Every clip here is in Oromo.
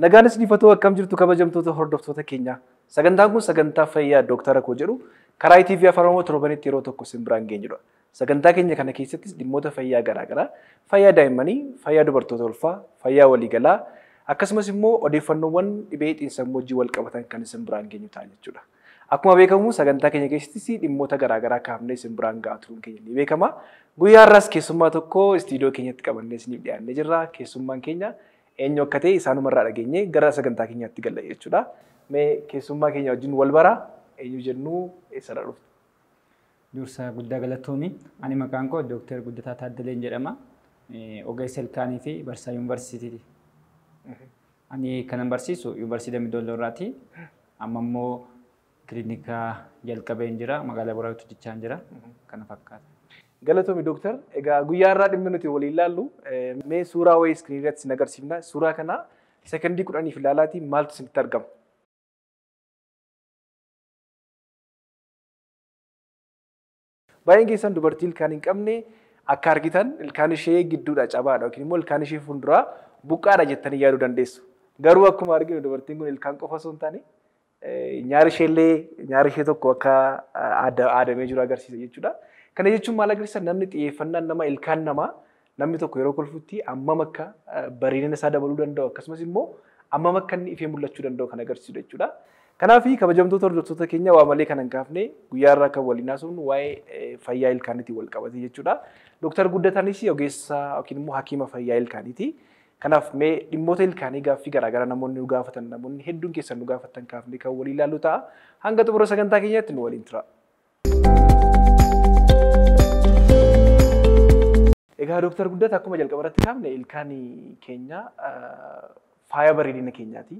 Nagaanis nifatoo akkam jirtu kabajamtoota hordoftoota keenya. Sagantaan kun sagantaa fayyaa Dooktara Koo jedhu karaa ITV Afaan Oromoo torbanitti yeroo tokko isin biraan geenyudha. Sagantaa keenya kana keessattis dhimmoota fayyaa garaagaraa, fayyaa daa'immanii, fayyaa dubartoota ulfaa, fayyaa waliigalaa, akkasumas immoo odeeffannoowwan dhibee xiinsammuu wajjin wal qabatan kan isin biraan geenyu ta'a jechuudha. Akkuma beekamu sagantaa keenya keessattis dhimmoota garaagaraa kaafnee isin biraan gahaa turuun keenya ni beekama. Guyyaa har'aas keessummaa tokko istiidiyoo keenyatti qabannee isiniif dhiyaannee jirra. Keessummaan keenya eenyu akka ta'e isaanumarraa dhageenye gara sagantaa keenyaatti galla jechuudha. Mee keessummaa keenya wajjin wal baraa eenyu jennuu eessarraa dhuftu? Dursaa Guddaa Galatoomii. Ani maqaan koo Dooktar Guddataa Taaddaleen jedhama. Ogeessa ilkaanii fi barsiisaa yuunivarsiitiiti. Ani kanan barsiisu yuunivarsiitii Dambidollooraati. Amma immoo kiliinikaa jalqabeen jira. Magaalaa Boraayuutti jechaan jira. Kana fakkaata. Galatoomii Dooktar. Egaa guyyaa har'aa dhimmi nuti waliin ilaallu mee suuraa wayii iskiriinii irratti isin agarsiifna. Suuraa kana sekondii 10 ilaalaatii maaltu isinitti argama? Baay'een keessan dubartii ilkaan hin qabne akka argitan ilkaan ishee gidduudha cabaadha yookiin immoo ilkaan ishee fuulduraa buqqaadha jettanii yaaduu dandeessu. Garuu akkuma arginu dubartiin kun ilkaan qofa osoo hin taane nyaara ishee tokko akka aadamee jiru agarsiisa jechuudha. Kana jechuun maal agarsiisa? Namni xiyyeeffannaan nama ilkaan namaa namni tokko yeroo kolfutti hammam akka bareedina isaa dabaluu danda'u akkasumas immoo hammam akka inni ifee mul'achuu danda'u kan agarsiisudha jechuudha. Kanaaf kabajamtoota hordoftoota keenya waa malee kan hin kaafne guyyaa irraa kan waliin haasofnu waa'ee fayyaa ilkaaniitiin wal qabate jechuudha. Dooktar Guddataanis ogeessa yookiin immoo hakiima fayyaa ilkaaniiti. Kanaaf mee dhimmoota ilkaanii gaaffii garaagaraa namoonni nu gaafatan namoonni hedduun keessan nu gaafatan kaafne kan waliin ilaallu ta'a. Hanga xumura sagantaa keenyaatti nu waliin tura. Egaa Dooktar Guddataa akkuma jalqaba irratti kaafne ilkaanii keenya faaya bareedina keenyaati.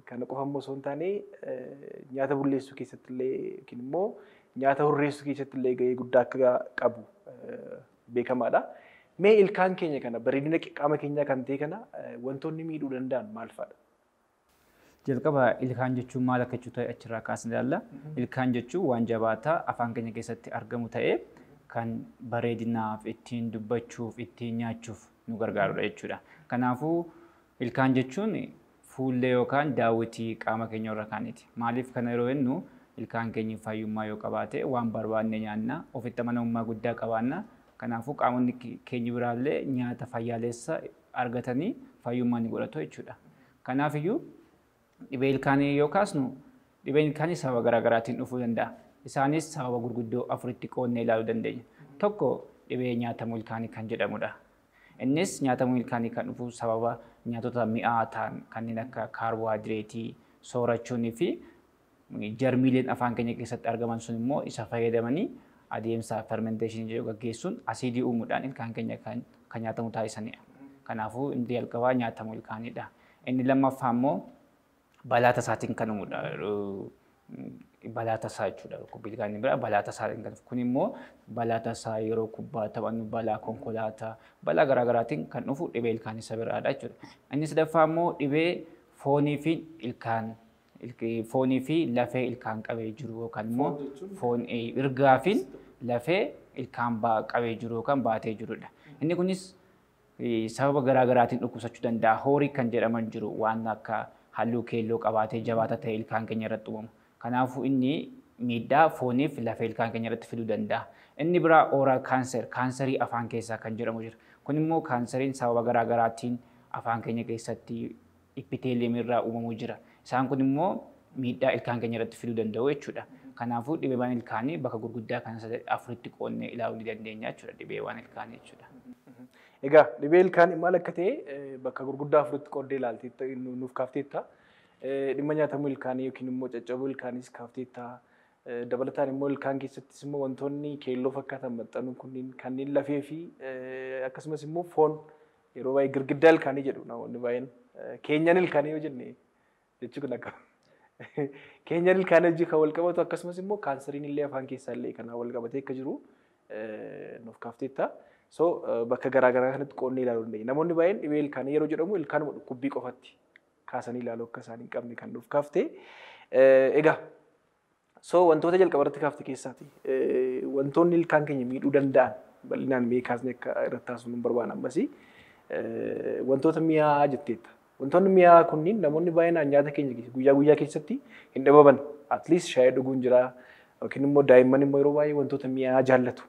Kana qofa immoo osoo hin taane nyaata bulleessuu keessatti illee yookiin immoo nyaata hurreessuu keessatti illee gahee guddaa akka qabu beekamaadha. Mee ilkaan keenya kana bareedina qaama keenyaa kan ta'e kana wantoonni miidhuu danda'an maal fa'adha? Jalqaba ilkaan jechuun maal akka jechuudha achirraa kaasnee ilaalla. Ilkaan jechuun waan jabaataa afaan keenya keessatti argamu ta'ee kan bareedinaaf ittiin dubbachuuf ittiin nyaachuuf nu gargaarudha jechuudha. Kanaafuu ilkaan jechuun fuullee yookaan daawwitii qaama keenya irra kaaniiti. Maaliif kana yeroo jennu ilkaan keenya fayyummaa yoo qabaate waan barbaanne nyaanna, ofitti amanamummaa guddaa qabaanna. Kanaafuu qaamonni keenya biraallee nyaata fayyaalessa argatanii fayyummaa ni godhatu jechuudha. Kanaaf iyyuu dhibee ilkaanii yoo kaasnu dhibeen ilkaanii sababa garaagaraatiin dhufuu danda'a. Isaanis sababa gurguddoo afuritti qoodnee ilaaluu dandeenya. Tokko dhibee nyaatamuu ilkaanii kan jedhamudha. Innis nyaatamuu ilkaanii kan dhufu sababa nyaatota mi'aa ta'an kanneen akka kaarboohayidireetii soorachuunii fi jarmiileen afaan keenya keessatti argaman sun immoo isa fayyadamanii adeemsa fermenteeshinii jedhu gaggeessuun asiidii uumuudhaan ilkaan keenya kan nyaatamu taasisanidha. Kanaafuu inni jalqabaa nyaatamuu ilkaaniidha. Inni lammaffaa immoo balaa tasaatiin kan uumudha. Balaa tasaa jechuudha. Dhukkubbii ilkaanii bira balaa tasaa kan kun immoo balaa tasaa yeroo kubbaa taphannu balaa konkolaataa balaa garaagaraatiin kan dhufu dhibee ilkaanii isa biraadha jechuudha. Inni sadaffaa immoo dhibee foonii fi ilkaan foonii fi lafee ilkaan qabee jiru yookaan immoo foon irgaa fi lafee ilkaan qabee jiru yookaan baatee jirudha. Inni kunis sababa garaagaraatiin dhukkubsachuu danda'a. Hoorii kan jedhaman jiru waan akka halluu keelloo qabaatee jabaata ta'e ilkaan keenya irratti uumamu. Kanaafuu inni miidhaa fooniif lafee ilkaan keenya irratti fiduu danda'a. Inni biraa ooraal kaanser, kaanserii afaan keessaa kan jedhamu jira. Kun immoo kaanseriin sababa garaagaraatiin afaan keenya keessatti epiteeliyemii irraa uumamuu jira. Isaan kun immoo miidhaa ilkaan keenya irratti fiduu danda'u jechuudha. Kanaafuu dhibeewwan ilkaanii bakka gurguddaa kan afuritti qoodnee ilaaluu ni dandeenya jechuudha dhibeewwan ilkaanii jechuudha. Egaa dhibee ilkaanii maal akka ta'e bakka gurguddaa afuritti qoodnee ilaaltee nuuf kaafteetta. Dhimma nyaatamuu ilkaanii yookiin immoo caccabuu ilkaaniis kaafteetta. Dabalataan immoo ilkaan keessattis immoo wantoonni keelloo fakkaatan maxxanuun kunniin kanneen lafee fi akkasumas immoo foon yeroo baay'ee girgiddaa ilkaanii jedhu namoonni baay'een keenyan ilkaanii yoo jenne jechuun kun akka keenyan ilkaanii hojii kan wal qabatu akkasumas immoo kaanseriin illee afaan keessaa illee kan wal qabatee akka jiru nuuf kaafteetta. So bakka garaagaraa kanatti qoodnee ilaaluu dandeenya. Namoonni baay'een dhibee ilkaanii yeroo jedhamu ilkaanuma dhukkubbii qofatti kaasanii ilaaluu akka isaan hin qabne kan nuuf kaaftee. Egaa wantoota jalqaba irratti kaafte keessaati wantoonni ilkaan keenya miidhuu danda'an bal'inaan mee kaasnee akka irratti taasifnu hin barbaanne ammasii wantoota mi'aa jetteetta. Wantoonni mi'aa kunniin namoonni baay'inaan nyaata keenya guyyaa guyyaa keessatti hin dhababan. At least shaayii dhuguun jira yookiin immoo daa'imman immoo yeroo baay'ee wantoota mi'aa jaallatu.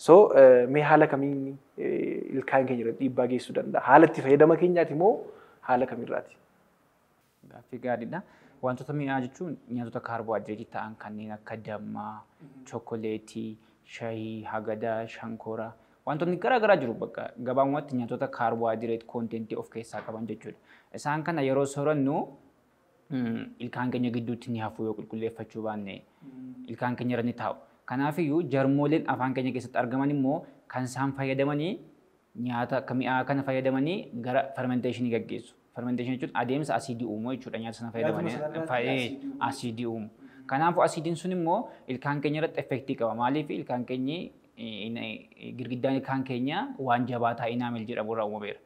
So mee haala kamiin ilkaan keenya irratti dhiibbaa geessuu danda'a? Haala itti fayyadama keenyaati moo haala kamirraati? Gaaffii gaariidha. Wantoota mi'aa jechuun nyaatota kaarboohayidireetii ta'an kanneen akka dammaa, chookoleetii, shaayii, hagadaa, shankooraa wantoonni garaagaraa jiru bakka gabaabumatti nyaatota kaarboohayidireet koontentii of keessaa qaban jechuudha. Isaan kana yeroo soorannu ilkaan keenya gidduutti ni hafu yoo qulqulleeffachuu baanne ilkaan keenya irra ni taa'u. Kanaafiyyuu jarmooleen afaan keenya keessatti argaman immoo kan isaan fayyadamanii nyaata akka mi'aa kana fayyadamanii gara fermenteeshinii gaggeessu. Fermenteeshinii jechuun adeemsa asiidii uumuu jechuudha nyaata sana fayyadamanii asiidii uumu. Kanaafuu asiidiin sun immoo ilkaan keenya irratti effektii qaba. Maaliif ilkaan keenyi girgiddaan ilkaan keenya waan jabaataa inaamel jedhamu irraa uumameera.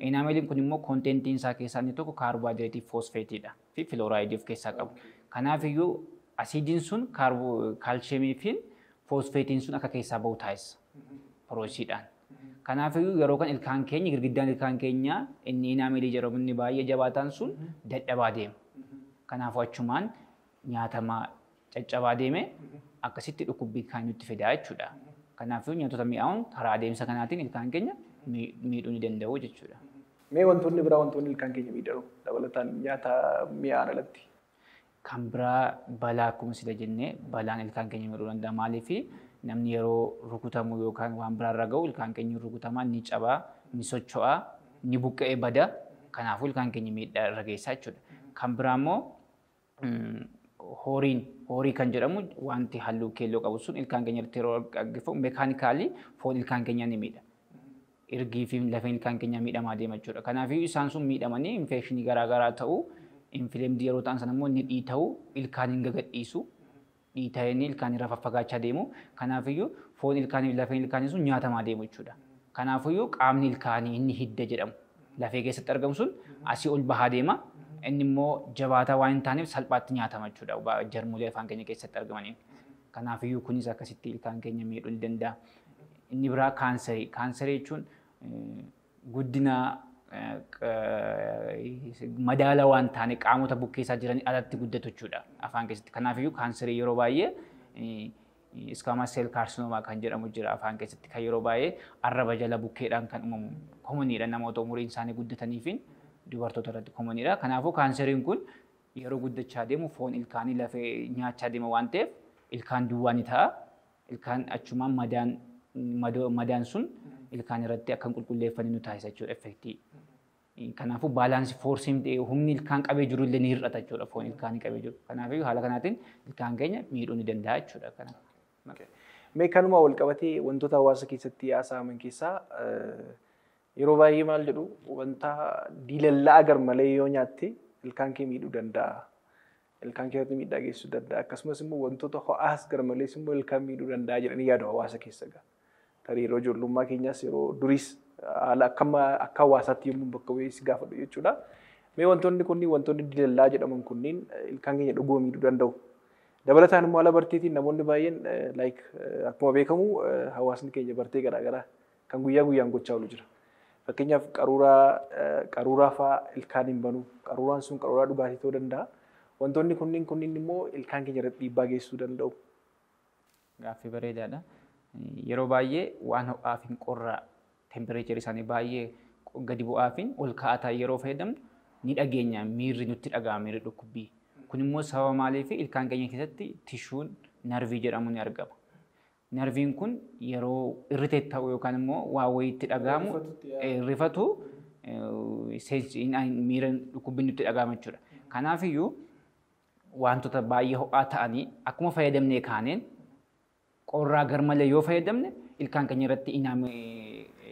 Inaameliin kun immoo koontentiin isaa keessaa inni tokko kaarboohayidireetii foosfeetiidha fi filooraayidii of keessaa qabu. Kanaafiyyuu asiidiin sun kaalsheemii fi foosfeetiin sun akka keessaa bahu taasisa piroosiidhaan. Kanaafiyyuu yeroo kan ilkaan keenya girgiddaan ilkaan keenya inni inaamelii jedhamu inni baay'ee jabaataan sun dadhabaa deema. Kanaafuu achumaan nyaatamaa caccabaa deeme akkasitti dhukkubbii kan nutti fidaa jechuudha. Kanaafuu nyaatota mi'aawun karaa adeemsa kanaatiin ilkaan keenya miidhuu ni danda'u jechuudha. Mee wantoonni biraa wantoonni ilkaan keenya miidharu dabalataan nyaata mi'aan alatti? Kan biraa balaa akkuma sila jennee balaan ilkaan keenya miidhuu danda'a. Maaliif namni yeroo rukutamu yookaan waan biraa irra ga'u ilkaan keenya rukutamaa ni cabaa, ni socho'aa, ni buqqa'ee bada. Kanaafuu ilkaan keenya miidhaa irra geessaa jechuudha. Kan biraa immoo horii kan jedhamu wanti halluu keelloo qabu sun ilkaan keenya irratti yeroo gaggeeffamu meekaanikaalii foon ilkaan keenyaa ni miidha. Irgii fi lafeen ilkaan keenyaa miidhamaa deema jechuudha. Kanaafuu isaan sun miidhamanii infekshinii garaagaraa ta'uu, infileemdii yeroo ta'an sana immoo ni dhiita'uu, ilkaan hin gagadhiisu, dhiita'anii ilkaan irraa faffagaachaa deemu. Kanaafuu foon ilkaanii fi lafeen ilkaanii sun nyaatamaa deemu jechuudha. Kanaafuu qaamni ilkaanii inni hidda jedhamu lafee keessatti argamu sun asii ol bahaa deema. Inni immoo jabaataa waan hin taaneef salphaatti nyaatama jechuudha jarmolee afaan keenya keessatti argamaniin. Kanaafuu kunis akkasitti ilkaan keenya miidhuu ni danda'a. Inni biraa kaanserii. Kaanserii jechuun guddina madaala waan taane qaamota bukkeessaa jiran alatti guddatu jechuudha afaan keessatti. Kanaafuu kaanserii yeroo baay'ee iskaamaa seel kaarsinoomaa kan jedhamu jira afaan keessatti kan yeroo baay'ee arraba jala bukkeedhaan kan uumamu komoniidha namoota umuriin isaanii guddataniifiin dubartoota irratti komoniidha. Kanaafuu kaanseriin kun yeroo guddachaa deemu foon ilkaanii lafee nyaachaa deema waan ta'eef ilkaan duwwaa ni ta'a. Ilkaan achumaan madaan sun ilkaan irratti akka qulqulleeffanii nu taasisa jechuudha effektii. Kanaafuu baalaansi foorsiin humni ilkaan qabee jiru illee ni hir'ata jechuudha foon ilkaanii qabee jiru. Kanaafuu haala kanaatiin ilkaan keenya miidhuu ni danda'a jechuudha. Mee kanuma wal qabatee wantoota hawaasa keessatti haasa'aman keessaa yeroo baay'ee maal jedhu wanta diilallaa agar malee yoo nyaatte ilkaan kee miidhuu danda'a. Ilkaan kee miidhaa geessisuu danda'a. Akkasumas immoo wantoota ho'aas gar malees immoo ilkaan miidhuu danda'a jedhanii yaadu hawaasa keessa gaa. Tarii yeroo ijoollummaa keenyas yeroo duriis haala akka hawaasaatti yommuu bakka bu'ees gaafadhu jechuudha. Mee wantoonni kunniin wantoonni diilallaa jedhaman kunniin ilkaan keenya dhuguu miidhuu danda'u. Dabalataan immoo haala barteetiin namoonni baay'een akkuma beekamu hawaasni keenya bartee garaagaraa kan guyyaa guyyaan gochaa oolu jira. Fakkeenyaaf qaruuraa fa'aa ilkaan hin banu. Qaruuraan sun qaruuraa dhugaatii ta'uu danda'a. Wantoonni kunniin immoo ilkaan keenya irratti dhiibbaa geessisuu danda'u. Gaaffii bareedaadha. Yeroo baay'ee waan ho'aa fi qorraa tempereecharii isaanii baay'ee gadi bu'aa fi ol ka'aa ta'e yeroo fayyadamnu ni dhageenya miirri nutti dhaga'ama miirri dhukkubbii. Kun immoo sababa maaliif ilkaan keenya keessatti tishuun narvii jedhamu ni argama. Narviin kun yeroo irritee ta'u yookaan immoo waa wayiitti dhaga'amu rifatu miira dhukkubbiin nutti dhaga'ama jechuudha. Kanaafiyyuu wantoota baay'ee ho'aa ta'anii akkuma fayyadamnee kaaneen qorraa garmalee yoo fayyadamne ilkaan keenya irratti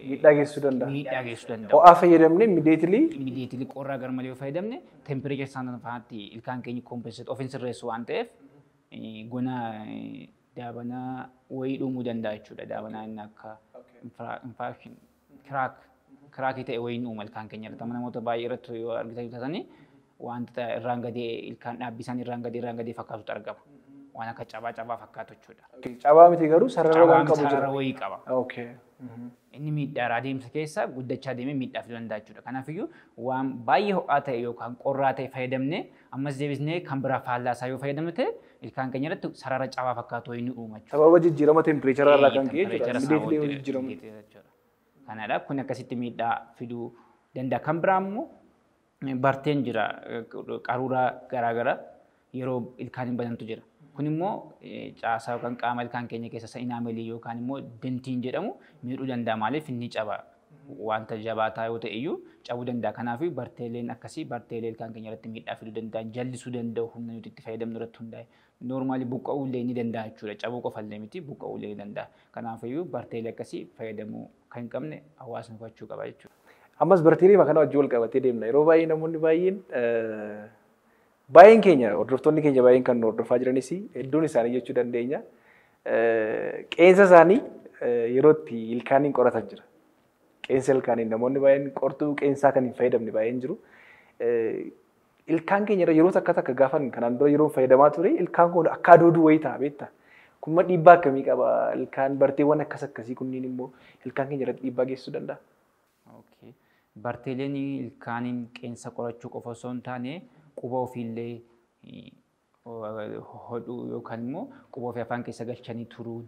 miidhaa geessisuu danda'a. Miidhaa geessisuu danda'a. Ho'aa fayyadamne immediately qorraa garmalee yoo fayyadamne tempereecharii sana faatti ilkaan keenya kompenseet ofiin sirreessu waan ta'eef gona daabanaa wayii dhumuu danda'a jechuudha. Daabanaa inni akka infaakshin kiraakii ta'e wayiin uuma ilkaan keenya irratti. Namoota baay'ee irratti yoo argitan wanta irraan gadee ilkaan dhaabbisaan irraan gadee fakkaatutu argama. Waan akka cabaa fakkaatu jechuudha. Cabaa miti garuu sarara waan qabu jira. Sarara wayii qaba. Inni miidhaa adeemsa keessa guddachaa deemee miidhaa fiduu danda'a jechuudha. Kanaafiyyuu waan baay'ee ho'aa ta'e yookaan qorraa ta'e fayyadamnee ammas deebisnee kan biraa faallaasaa yoo fayyadamne ta'e ilkaan keenya irratti sarara cabaa fakkaatu wayii ni uuma jechuudha. Sababa jijjiirama tempireecharaa irraa kan ka'e jijjiirama. Kanaadha kun akkasitti miidhaa fiduu danda'a. Kan biraa immoo barteen jira qaruuraa garaagaraa yeroo ilkaan hin banantu jira. Kun immoo caasaa yookaan qaama ilkaan keenya keessa inaamelii yookaan immoo dentiin jedhamu miidhuu danda'a maaliif inni caba wanta jabaataa yoo ta'e iyyuu cabuu danda'a. Kanaaf barteeleen akkasii barteelee ilkaan keenya irratti miidhaa fiduu danda'an jallisuu danda'u humna nuti itti fayyadamnu irratti hundaa'e. Noormaali buqqa'uu illee ni danda'a jechuudha. Cabuu qofa illee miti buqqa'uu illee ni danda'a. Kanaafiyyuu barteelee akkasii fayyadamuu kan hin qabne hawaasni hubachuu qaba jechuudha. Ammas barteelee kana wajjin wal qabatee deemna. Yeroo baay'ee namoonni baay'een keenya hordoftoonni keenya baay'een kan hordofaa jiranis hedduun isaanii jechuu dandeenya. Qeensa isaanii yeroo itti ilkaaniin qoratan jira. Qeensa ilkaaniin namoonni baay'een qortuu qeensaa kan hin fayyadamne baay'een jiru. Ilkaan keenya yeroo takka takka gaafan kanaan dura yeroo fayyadamaa ture ilkaan kun akka adooduu wayii ta'a beektaa. Kun dhiibbaa akkamii qaba? Ilkaan barteewwan akkasii kunniin immoo ilkaan keenya irratti dhiibbaa geessisuu danda'a. Barteeleen ilkaaniin qeensa qorachuu qofa osoo hin taane quba ofiillee hodhuu yookaan immoo quba ofii afaan keessa galchanii turuun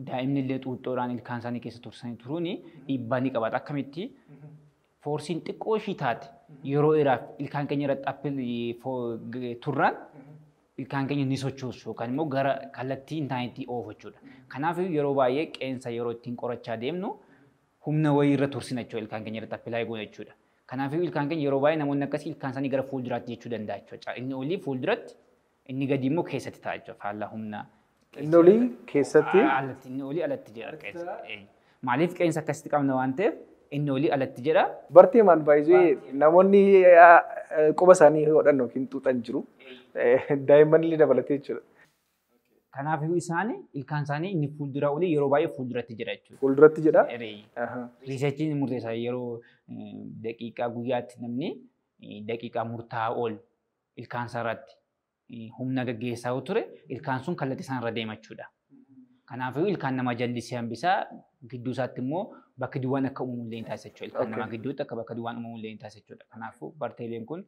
daa'imni illee xuuxxoodhaan ilkaan isaanii keessa tursanii turuun dhiibbaa ni qabaata. Akkamitti foorsiin xiqqoo ishii taate yeroo dheeraaf ilkaan keenya irratti turraan ilkaan keenya ni sochoosu yookaan immoo gara kallattii hin taanetti oofu jechuudha. Kanaaf yeroo baay'ee qeensa yeroo ittiin qorachaa deemnu humna wayii irra tursina jechuudha ilkaan keenya irratti appilaayi goona jechuudha. Kanaaf ilkaan keenya yeroo baay'ee namoonni akkasii ilkaan isaanii gara fuulduraatti jechuu danda'a jechuudha. Inni olii fuulduratti inni gadi immoo keessatti ta'a jechuudha faallaa humna. Inni olii keessatti inni olii alatti jedha qeensa. Maaliif qeensa akkasitti qabna waan ta'eef inni olii alatti jedha. Bartee maan baay'ee namoonni quba isaanii hodhan yookiin xuuxan jiru. Daa'imman illee dabalatee jechuudha. Kanaaf isaan ilkaan isaanii inni fuuldura olii yeroo baay'ee fuulduratti jedha jechuudha. Fuulduratti jedha. Riiseechiin murteessaa yeroo daqiiqaa guyyaatti namni daqiiqaa murtaa'aa ol ilkaan isaa irratti humna gaggeessaa yoo ture ilkaan sun kallattii isaan irra deema jechuudha. Kanaaf ilkaan nama jallisee hambisaa gidduu isaatti immoo bakki duwwaan akka uumamu illee ni taasisa jechuudha. Ilkaan namaa gidduutti akka bakka duwwaan uumamu illee ni taasisa jechuudha. Kanaafuu barteeleen kun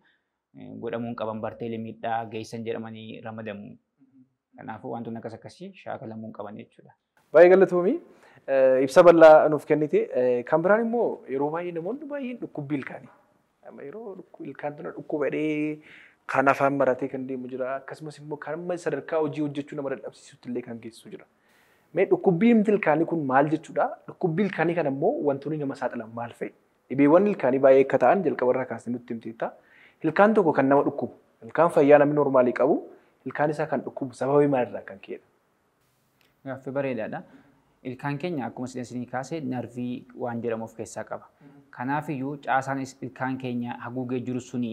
godhamuu hin qaban barteelee miidhaa geessan jedhamanii ramadamu. Kanaafuu wantoonni akkas akkasii shaakalamuu hin qaban jechuudha. Baay'ee galatoomii ibsa bal'aa nuuf kennite. Kan biraan immoo yeroo baay'ee namoonni baay'een dhukkubbii ilkaanii. Yeroo ilkaan tana dhukkubadhee kan afaan maratee kan deemu jira. Akkasumas immoo kan sadarkaa hojii hojjechuu nama dadhabsiisutti illee kan geessisu jira. Mee dhukkubbiin ilkaanii kun maal jechuudha? Dhukkubbii ilkaanii kana immoo wantoonni nama saaxilan maal fa'i? Dhibeewwan ilkaanii baay'ee akka ta'an jalqaba irraa kaasnee nutti himteetta. Ilkaan tokko kan nama dhukkubu, ilkaan fayyaa namni normaalii qabu, ilkaan isaa kan dhukkubu sababii maalirraa kan ka'edha? Gaaffii bareedaadha. Ilkaan keenya akkuma isin kaasee narvii waan jedhamu of keessaa qaba. Kanaafiyyuu caasaan ilkaan keenya haguugee jiru suni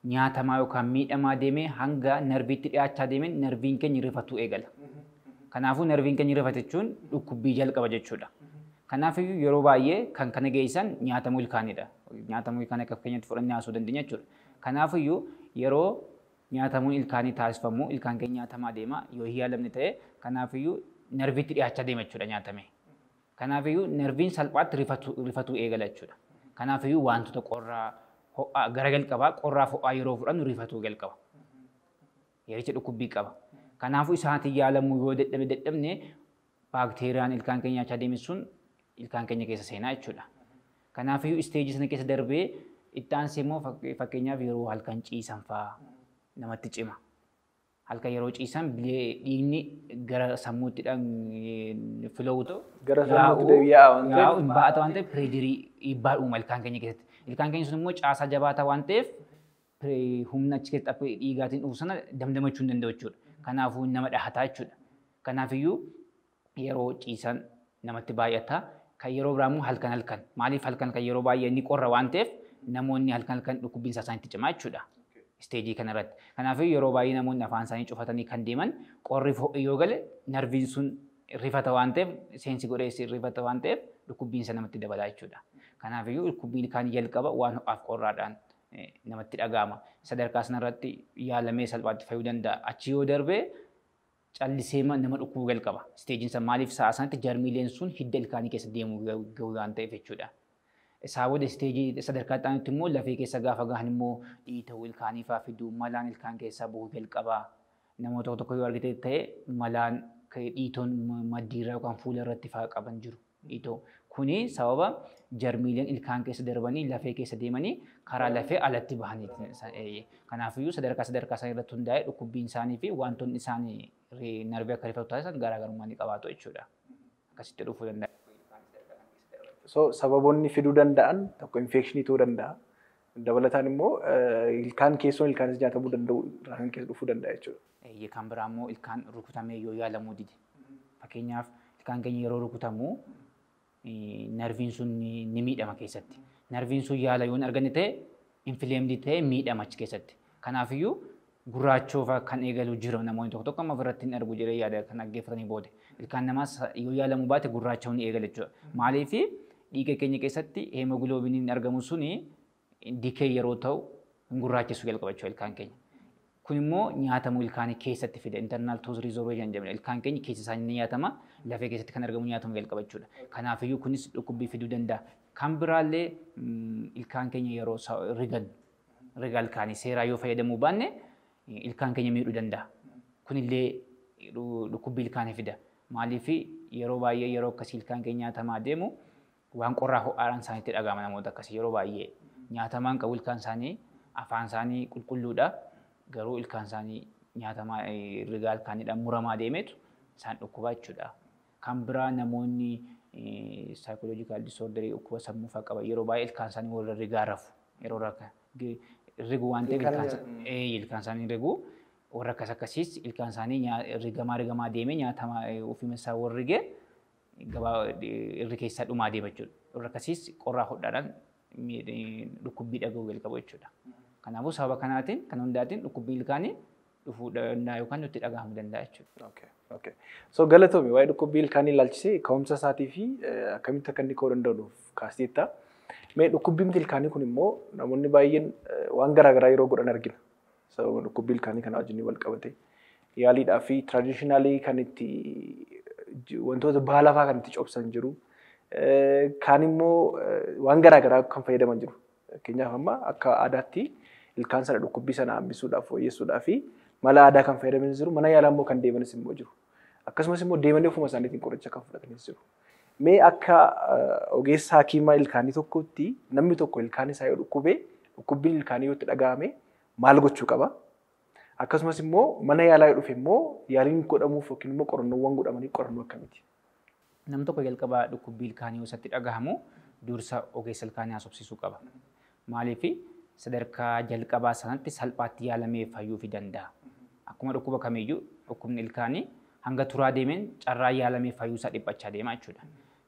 nyaatamaa yookaan miidhamaa deemee hanga narviitti dhiyaachaa deemeen narviin keenya rifatu eegala. Kanaafuu narviin keenya rifate jechuun dhukkubbii jalqaba jechuudha. Kanaafiyyuu yeroo baay'ee kan kana geessan nyaatamuu ilkaanidha. Nyaatamuu ilkaanii akka keenyatti fudhannee haasuu dandeenya jechuudha. Kanaafiyyuu yeroo nyaatamuun ilkaanii taasifamu ilkaan keenya nyaatamaa deema yoo hin yaalamne ta'e kanaafiyyuu narviitti dhiyaachaa deema jechuudha nyaatame. Kanaafiyyuu narviin salphaatti rifatu eegala jechuudha. Kanaafiyyuu wantoota qorraa ho'aa gara jalqabaa qorraa ho'aa yeroo fudhannu rifatuu jalqaba. Yericha dhukkubbii qaba. Kanaafuu isaatiin yaalamuu yoo dadhabne baakteeriyaan ilkaan keenya nyaachaa deemu sun ilkaan keenya keessa seenaa jechuudha. Kanaafiyyuu isteejii sana keessa darbee itti aansee immoo fakkeenyaaf yeroo halkan ciisan fa'aa namatti cima. Halkan yeroo ciisan dhiigni gara sammuutti fila'u ta'u. Gara sammuutti deebi'aa waan ta'eef. Yaa'u baata waan ta'eef pireedirii dhiibbaa uuma ilkaan keenya keessatti. Ilkaan keenya sun immoo caasaa jabaataa waan ta'eef humna achi keessatti dhiigaatiin dhufu sana damdamachuu hin danda'u jechuudha. Kanaafuu nama dhahataa jechuudha. Kanaafiyyuu yeroo ciisan namatti baay'ata. Kan yeroo biraa immoo halkan. Maaliif halkan kan yeroo baay'ee inni qorra waan ta'eef namoonni halkan dhukkubbiin isaaniitti cimaa jechuudha. Isteejii kanarratti. Kanaafuu yeroo baay'ee namoonni afaan isaanii cufatanii kan deeman qorri yoo gale narviin sun rifata waan ta'eef seensi godhee rifata waan ta'eef dhukkubbiin isa namatti dabalaa jechuudha. Kanaafuu dhukkubbiin kan jalqaba waan ho'aaf qorraadhaan namatti dhaga'ama. Sadarkaa sanarratti yaalamee salphaatti fayyuu danda'a. Achi yoo darbee callisee nama dhukkubuu jalqaba. Isteejiin san maaliif sa'a sanatti jarmiileen sun hidda ilkaanii keessa deemuu gahuu waan ta'eef jechuudha. Isaa booda isteejii sadarkaa ta'anitti immoo lafee keessa gaafa gahan immoo dhiita'uu ilkaanii fa'aa fiduu malaan ilkaan keessaa bu'uu jalqaba. Namoota tokko yoo argite ta'e malaan dhiitoon maddiirraa yookaan fuula irratti fa'aa qaban jiru. Dhiitoo kuni sababa jarmiileen ilkaan keessa darbanii lafee keessa deemanii karaa lafee alatti bahanii. Kanaafiyyuu sadarkaa isaanii irratti hundaa'ee dhukkubbiin isaanii fi wantoonni isaanii narbii akka rifatu taasisan garaagarummaa ni qabaatu jechuudha. Akkasitti dhufuu danda'a. So sababoonni fiduu danda'an tokko infekshinii ta'uu danda'a. Dabalataan immoo ilkaan keessoon ilkaanis nyaatamuu danda'u irraa kan keessa dhufuu danda'a jechuudha. Kan biraa immoo ilkaan rukutamee yoo yaalamuu dide. Fakkeenyaaf ilkaan keenya yeroo rukutamu narviin sun ni miidhama keessatti. Narviin sun yaala yoo hin arganne ta'e infileemdii ta'e miidhama achi keessatti. Kanaafiyyuu gurraachoofa kan eegalu jiru namoonni tokko amma ofirratti hin argu jedhee yaada kan dhaggeeffatanii booda. Ilkaan namaas yoo yaalamuu baate gurraacha'uu ni eegala jechuudha. Maaliif dhiiga keenya keessatti heemoogiloobiiniin argamu suni dikee yeroo ta'u gurraachesuu jalqaba jechuudha ilkaan keenya. Kun immoo nyaatamuu ilkaanii keessatti fida. Internal tooth resorption jedhamudha. Ilkaan keenya keessa isaanii ni nyaatama. Lafee keessatti kan argamu nyaatamuu jalqaba jechuudha. Kanaafiyyuu kunis dhukkubbii fiduu danda'a. Kan biraallee ilkaan keenya yeroo riga ilkaanii seeraa yoo fayyadamuu baanne ilkaan keenya miidhuu danda'a. Kunillee dhukkubbii ilkaanii fida. Maaliif yeroo baay'ee yeroo akkasii ilkaan keenya nyaatamaa deemu waan qorraa ho'aadhaan isaanitti dhagahama namoota akkasii yeroo baay'ee nyaatamaan qabu ilkaan isaanii afaan isaanii qulqulluudha. Garuu ilkaan isaanii nyaatamaa rigaa ilkaaniidhaan muramaa deemetu isaan dhukkuba jechuudha. Kan biraa namoonni psychological disorder dhukkuba sammuu fa'aa qaban yeroo baay'ee ilkaan isaanii warra rigaa rafu yeroo rigu waan ta'eef ilkaan isaanii rigu warra akkasiis ilkaan isaanii rigamaa deemee nyaatamaa ofii isaa warra rigee irri keessaa dhumaa deema jechuudha. Warra akkasiis qorraa hodhaadhaan dhukkubbii dhagahuu jalqabu jechuudha. Kanaafuu sababa kanaatiin kan hundaatiin dhukkubbii ilkaanii dhufuu danda'a yookaan nutti dhagahamuu danda'a jechuudha. Okay. So galatoomi waa'ee dhukkubbii ilkaanii ilaalchisee ka'umsa isaatii fi akkamitti akka inni ka'uu danda'u nuuf kaasteetta. Mee dhukkubbiin ilkaanii kun immoo namoonni baay'een waan garaagaraa yeroo godhan argina. Sababa dhukkubbii ilkaanii kana wajjin wal qabate yaaliidhaa fi tradishinaali kan itti wantoota baala fa'aa kan itti cobsan jiru. Kaan immoo waan garaagaraa kan fayyadaman jiru. Fakkeenyaaf amma akka aadaatti ilkaan sana dhukkubbii sana hambisuudhaaf fooyyessuudhaaf fi mala aadaa kan fayyadaman jiru. Mana yaalaa immoo kan deemanis immoo jiru. Akkasumas immoo deemanii ofuma isaaniitiin qoricha kan fudhatanis jiru. Mee akka ogeessa hakiimaa ilkaanii tokkotti namni tokko ilkaan isaa yoo dhukkubee dhukkubbiin ilkaanii yoo itti dhagahame maal gochuu qaba? Akkasumas immoo mana yaalaa yoo dhufe immoo yaaliin godhamuuf yookiin immoo qorannoowwan godhamanii qorannoo akkamiiti? Namni tokko jalqabaa dhukkubbii ilkaanii yoo isatti dhagahamu dursa ogeessa ilkaanii haasofsiisuu qaba. Maaliif sadarkaa jalqabaa sanatti salphaatti yaalamee fayyuu fi danda'a. Akkuma dhukkuba kamiiyyuu dhukkubni ilkaanii hanga turaa deemeen carraa yaalamee fayyuu isaa dhiphachaa deema jechuudha.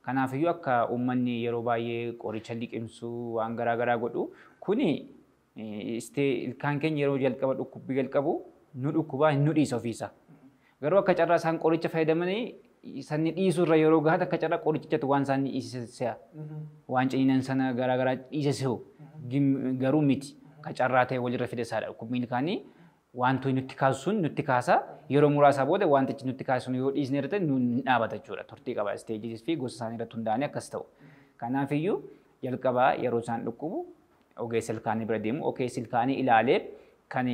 Kanaafiyyuu akka uummanni yeroo baay'ee qoricha liqimsuu waan garaagaraa godhu kuni ilkaan keenya yeroo jalqaba dhukkubbii jalqabu nu dhukkubaa nu dhiisa ofiisa. Garuu akka carraa isaan qoricha fayyadamanii sanni dhiisuu irra yeroo gahan akka carraa qorichichatu waan isaan dhiisisa. Waan ciniinan sana garaagaraa dhiisisa garuu miti. Akka carraa ta'e walirra fide isaadha. Dhukkubbiin ilkaanii wantoonni nutti kaasuun nutti kaasa yeroo muraasaa booda wantichi nutti kaasuun yoo dhiisne irratti nu dhaabata jechuudha. Turtii qaba isteejii fi gosa isaanii irratti hundaa'anii akkas ta'u. Kanaafiyyuu jalqabaa yeroo isaan dhukkubu ogeessa ilkaanii bira deemu ogeessi ilkaanii ilaalee kan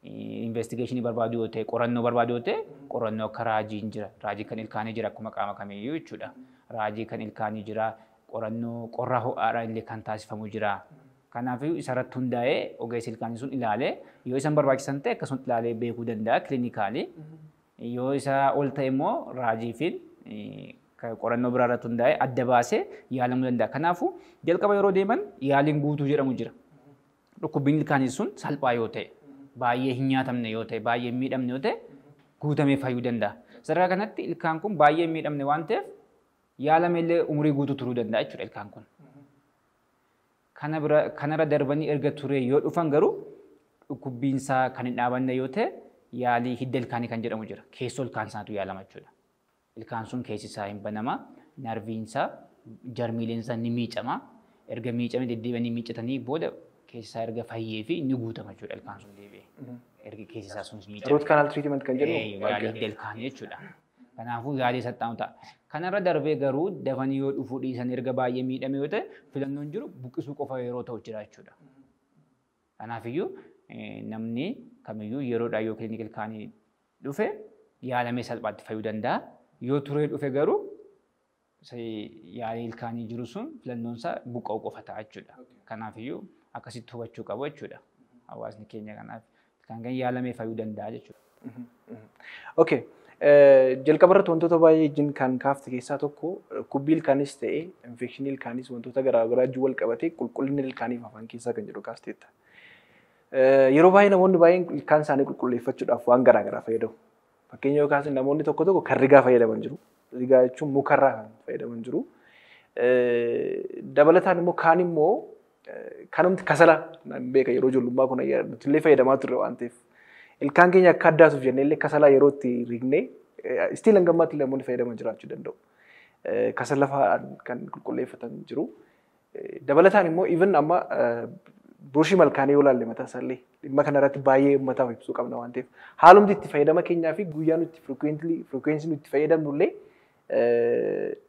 investigeeshinii barbaadu yoo ta'e qorannoo barbaadu yoo ta'e qorannoo akka raajiin jira. Raajii kan ilkaanii jira akkuma qaama kamiiyyuu jechuudha. Raajii kan ilkaanii jira qorannoo qorraa ho'aadhaan illee kan taasifamu jira. Kanaafiyyuu isarratti hundaa'ee ogeessi ilkaanii sun ilaalee yoo isaan barbaachisan ta'e akkasumatti ilaalee beekuu danda'a kilinikaalii. Yoo isaa ol ta'e immoo raajii fi qorannoo biraa irratti hundaa'ee adda baasee yaalamuu danda'a. Kanaafuu jalqaba yeroo deeman yaaliin guutuu jedhamu jira. Dhukkubbiin ilkaanii sun salphaa yoo ta'e baay'ee hin nyaatamne yoo ta'e baay'ee hin miidhamne yoo ta'e guutamee fayyuu danda'a. Sadarkaa kanatti ilkaan kun baay'ee hin miidhamne waan ta'eef yaalamee illee umurii guutuu turuu danda'a jechuudha ilkaan kun. Kanarra darbanii erga turee yoo dhufan garuu dhukkubbiinsaa kan hin dhaabanne yoo ta'e yaalii hidda ilkaanii kan jedhamu jira. Keessoo ilkaan isaatu yaalama jechuudha. Ilkaan sun keessi isaa hin banama, narviinsaa, jarmiileensaa ni miicama. Erga miicamee deddeebi'anii miicatanii booda keessi isaa erga fayyee fi ni guutama jechuudha ilkaan sun deebi'ee. erga keessi isaa sunis miidhame. Root canal treatment kan jedhu. Yaalii hidda ilkaanii jechuudha. Kanaafuu yaalii saxxaamu ta'a. Kanarra darbee garuu dafanii yoo dhufuu dhiisan erga baay'ee miidhame yoo ta'e filannoon jiru buqqisuu qofa yeroo ta'u jira jechuudha. Kanaafiyyuu namni kamiyyuu yeroodhaan yoo kilinika ilkaanii dhufe yaalamee salphaatti fayyuu danda'a. Yoo turee dhufe garuu yaalii ilkaanii jiru sun filannoon isaa buqqa'uu qofa ta'a jechuudha. Kanaafiyyuu akkasitti hubachuu qabu jechuudha. Hawaasni keenya kanaaf ilkaan keenya yaalamee fayyuu danda'a jechuudha. Okay. Jalqaba irratti wantoota baay'ee wajjin kan kaafte keessaa tokko kubbii ilkaanis ta'e infekshinii ilkaanis wantoota garaagaraa wajjin wal qabatee qulqullinni ilkaaniif afaan keessaa kan jedhu kaasteetta. Yeroo baay'ee namoonni baay'een ilkaan isaanii qulqulleeffachuudhaaf waan garaagaraa fayyadamu. Fakkeenya yoo kaasan namoonni tokko tokko kan rigaa fayyadaman jiru. Rigaa jechuun mukarraa kan fayyadaman jiru. Dabalataan immoo kaan immoo kanumti kasala beeka yeroo ijoollummaa kun nuti illee fayyadamaa turre waan ta'eef. Ilkaan keenya akka addaasuuf jennee illee kasala yeroo itti rignee istiil hangammaatti namoonni fayyadaman jiraachuu danda'u. Kasala fa'aa kan qulqulleeffatan jiru. Dabalataan immoo even amma burushii malkaanii yoo ilaalle mataa isaallee dhimma kanarratti baay'ee uummataaf ibsuu qabna waan ta'eef haalumti itti fayyadama keenyaa fi guyyaa nuti frequently nuti fayyadamnu illee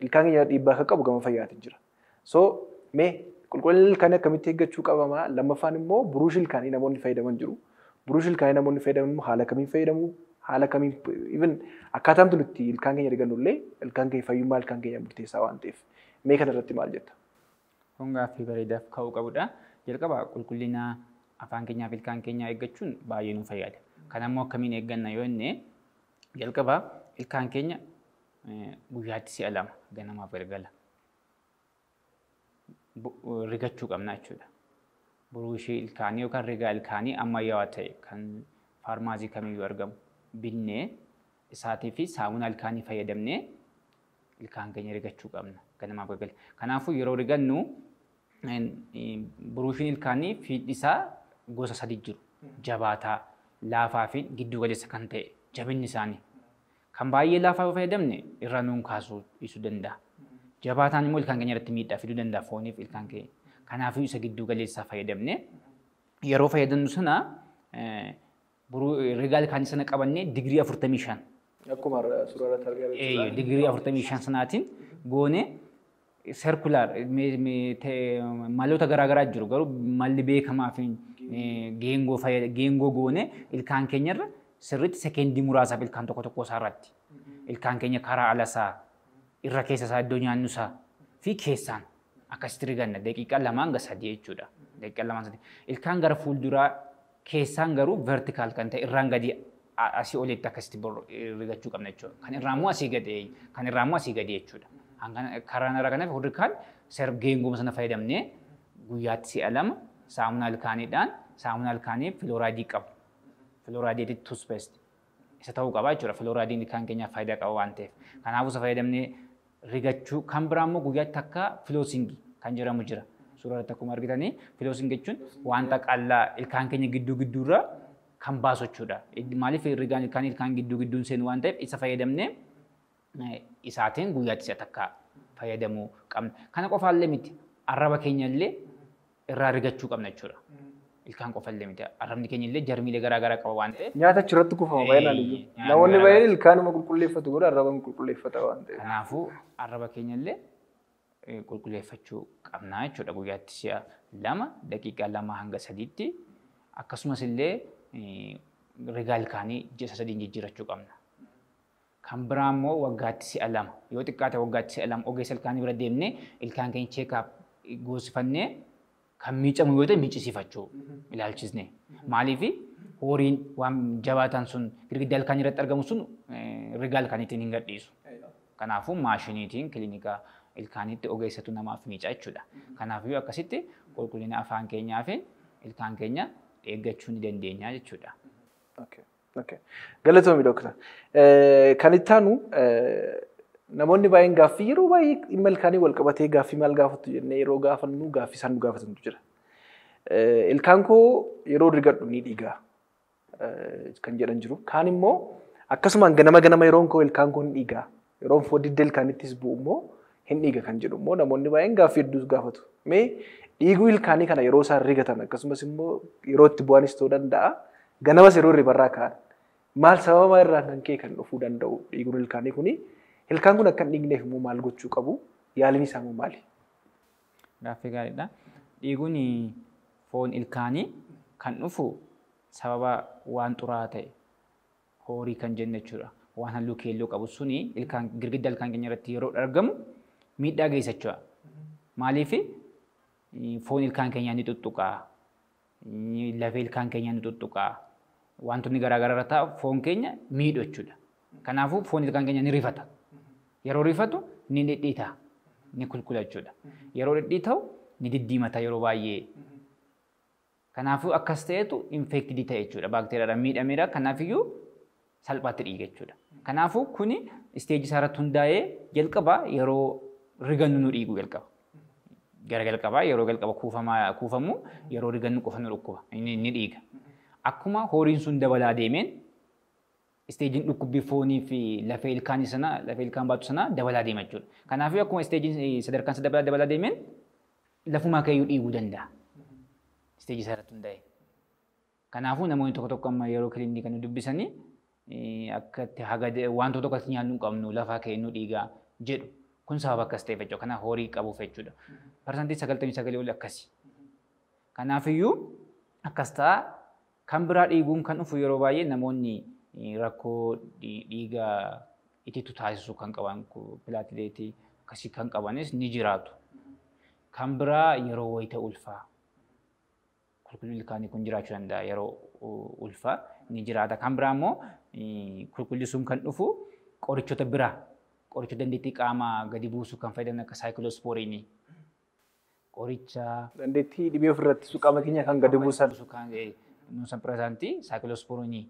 ilkaan keenya dhiibbaa akka qabu gama fayyaatiin jira. So mee qulqullina ilkaanii akkamitti eeggachuu qabama? Lammaffaan immoo burushii ilkaanii namoonni fayyadaman jiru. Burushii ilkaanii namoonni fayyadaman haala kamiin fayyadamu? Haala kamiin even akkaataan nuti ilkaan keenya argannu illee ilkaan keenya fayyummaa ilkaan keenya murteessaa waan ta'eef mee kanarratti maal jetta? Kun gaaffii bareedaaf ka'uu qabudha. Jalqaba qulqullina afaan keenyaa fi ilkaan keenyaa eeggachuun baay'ee nu fayyada. Kanammoo akkamiin eegganna yoo jenne jalqaba ilkaan keenya guyyaatti si'a 2 ganamaa fi galgala rigachuu qabna jechuudha. Burushii ilkaanii yookaan rigaa ilkaanii ammayyaawaa ta'e kan faarmaasii kamiyyuu argamu binnee isaatii fi saamunaa ilkaanii fayyadamnee ilkaan keenya rigachuu qabna ganamaa fi galgala. Kanaafuu yeroo rigannu burushiin ilkaanii fiixi isaa gosa 3 jiru. Jabaataa, laafaa fi giddu galeessa kan ta'e jabinni isaanii. Kan baay'ee laafaa yoo fayyadamne irra nuun kaasuu dhiisuu danda'a. Jabaataan immoo ilkaan keenya irratti miidhaa fiduu danda'a fooniif ilkaan keenya. Kanaafuu isa giddu galeessaa fayyadamne yeroo fayyadamnu sana rigaa ilkaanii sana qabannee digirii 45. Akkuma suuraa irratti argaa digirii 45 sanaatiin goone circular maloota garaagaraa jiru garuu malli beekamaa fi geengoo goone ilkaan keenyarra sirriitti sekeendii muraasaaf ilkaan tokko isaa irratti ilkaan keenya karaa alasaa irra keessa isaa iddoo nyaannu isaa fi keessaan akkasitti riganna daqiiqaa 2 hanga 3 jechuudha. Daqiiqaa 2 3 ilkaan gara fuulduraa keessaan garuu vertikaal kan ta'e irraan gadi asii olitti akkasitti rigachuu qabna jechuudha. Kan irraammoo asii gadi jechuudha. Karaan irraa kanaaf warri kaan geengoo sana fayyadamnee guyyaatti si'a 2 saamunaa ilkaaniidhaan saamunaa ilkaanii filooraayidii qabu. Filooraayidii toothpaste isa ta'uu qaba jechuudha. Filooraaydiin ilkaan keenyaaf faayidaa qaba waan ta'eef. Kanaafuu isa fayyadamnee rigachuu kan biraa immoo guyyaatti akka filoosingii kan jedhamu jira. Suuraa irratti akkuma argitanii filoosingii jechuun wanta qal'aa ilkaan keenya gidduurra kan baasu jechuudha. Maaliif rigaan ilkaan gidduun seenu waan ta'eef isa fayyadamnee isaatiin guyyaatti si'a takka fayyadamuu qabna. Kana qofaallee miti arraba keenya illee irraa rigachuu qabna jechuudha. Ilkaan qofaallee miti arrabni keenya illee jarmiilee garaagaraa qaba waan ta'eef. Nyaata achirratti kufama baay'inaan iyyuu. Namoonni baay'een ilkaanuma qulqulleeffatu godha arrabaan qulqulleeffata waan ta'eef. Kanaafuu arraba keenya illee qulqulleeffachuu qabna jechuudha guyyaatti si'a 2 daqiiqaa 2 hanga 3tti akkasumas illee rigaa ilkaanii ji'a 3 jijjiirachuu qabna. Kan biraa immoo waggaatti si'a 2 yoo xiqqaate waggaatti si'a 2 ogeessa ilkaanii bira deemnee ilkaan keenya cheekaap goosifannee kan miicamu yoo ta'e miicisiifachuu ilaalchisne. Maaliif horiin waan jabaataan sun girgiddaa ilkaanii irratti argamu sun rigaa ilkaaniitiin hin gadhiisu. Kanaafuu maashiniitiin kilinika ilkaaniitti ogeessatu namaaf miica jechuudha. Kanaafuu akkasitti qulqullina afaan keenyaa fi ilkaan keenya eeggachuu ni dandeenya jechuudha. Galatoomi dooktar. Kan itti aanu namoonni baay'een gaaffii yeroo baay'ee dhimma ilkaanii wal qabatee gaaffii maal gaafattu jennee yeroo gaafannu gaaffii isaan nu gaafatantu jira. Ilkaan koo yeroo rigadhu ni dhiigaa kan jedhan jiru. Kaan immoo akkasumaan ganama yeroon koo ilkaan koo ni dhiigaa. Yeroon foddidda ilkaanittis bu'u immoo hin dhiiga kan jedhu immoo namoonni baay'een gaaffii hedduus gaafatu. Mee dhiiguu ilkaanii kana yeroo isaan rigatan akkasumas immoo yeroo itti bu'anis ta'uu danda'a. ganama yeroo ribarraa ka'an maal sababa irraa kan kee kan dhufuu danda'u dhiiguun ilkaanii kuni ilkaan kun akka hin dhiigneef immoo maal gochuu qabu yaaliin isaa immoo maali? Gaaffii gaariidha. Dhiiguun foon ilkaanii kan dhufu sababa waan xuraa'aa ta'e horii kan jennu jechuudha. Waan halluu keelloo qabu suni ilkaan girgidda ilkaan keenya irratti yeroo argamu miidhaa geessa jechuudha. Maaliif foon ilkaan keenyaa ni tuttuqaa, lafee ilkaan keenyaa ni tuttuqaa, wantoonni garaagaraa irra taa'u foon keenya miidhu jechuudha. Kanaafuu foon ilkaan keenya ni rifata. Yeroo rifatu ni dhidhiita, ni kulkula jechuudha. Yeroo dhidhiita'u ni diddiimata yeroo baay'ee. Kanaafuu akkas ta'etu infektidii ta'e jechuudha. Baakteeriyaadhaan miidhameera. Kanaafiyyuu salphaatti dhiiga jechuudha. Kanaafuu kuni isteejii isaa irratti hundaa'ee jalqaba yeroo rigannu nu dhiigu jalqaba. Gara jalqabaa yeroo jalqaba kuufamu yeroo rigannu qofa nu dhukkuba ni dhiiga. Akkuma horiin sun dabalaa deemeen isteejiin dhukkubbii foonii fi lafee ilkaanii sana lafee ilkaan baatu sana dabalaa deema jechuudha. Kanaafuu akkuma isteejiin sadarkaan isa dabalaa deemeen lafumaa kaayyuu dhiiguu danda'a. Isteejii isaa irratti hundaa'e. Kanaafuu namoonni tokko tokko amma yeroo kiliinikii kan dubbisanii akkatti wantoota tokko akka nyaannu hin qabnu lafaa keenyu dhiigaa jedhu. Kun sababa akkas ta'eef jechuudha. Kanaaf horii qabuuf jechuudha. Parsantii 99 ol akkasi. Kanaafiyyuu akkas ta'a. Kan biraa dhiiguun kan dhufu yeroo baay'ee namoonni rakkoo dhiigaa ititu taasisu kan qaban pilaatileetii akkasii kan qabanis ni jiraatu. Kan biraa yeroo wayita ulfaa. Qulqullinni ilkaanii kun jiraachuu danda'a yeroo ulfaa ni jiraata. Kan biraa immoo qulqullinni sun kan dhufu qorichoota biraa. Qoricha dandeettii qaamaa gadi buusu kan fayyadan akka saayikiloosporiinii. Qoricha dandeettii dhibee ofirratti qaama keenya kan gadi buusan. Nuusanpireezaantii saayikiloosporiinii.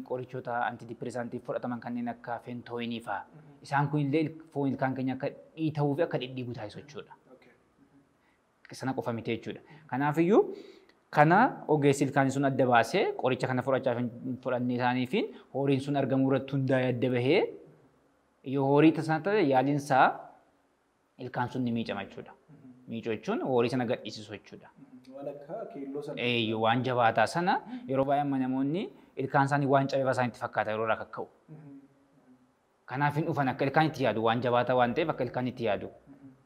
Qorichoota antidipireezaantii fudhataman kanneen akka fentooyinii fa'a. Isaan kun illee foon ilkaan keenya akka dhiita'uu fi akka dhidhiigu taasisu jechuudha. Sana qofa miti jechuudha. Kanaafiyyuu kana ogeessi ilkaanii sun adda baasee qoricha kana fudhannee isaaniifiin horiin sun argamuu irratti hundaa'ee adda bahee yoo horii tasaa ta'e yaaliin isaa ilkaan sun ni miicama jechuudha. Miicoo jechuun horii sana gadhiisisu jechuudha. Waan akka keelloo sana. Waan jabaataa sana yeroo baay'ee namoonni ilkaan isaanii waan cabee isaanitti fakkaata yeroo irraa kakka'u. Kanaaf hin dhufan akka ilkaan itti yaadu waan jabaataa waan ta'eef akka ilkaan itti yaadu.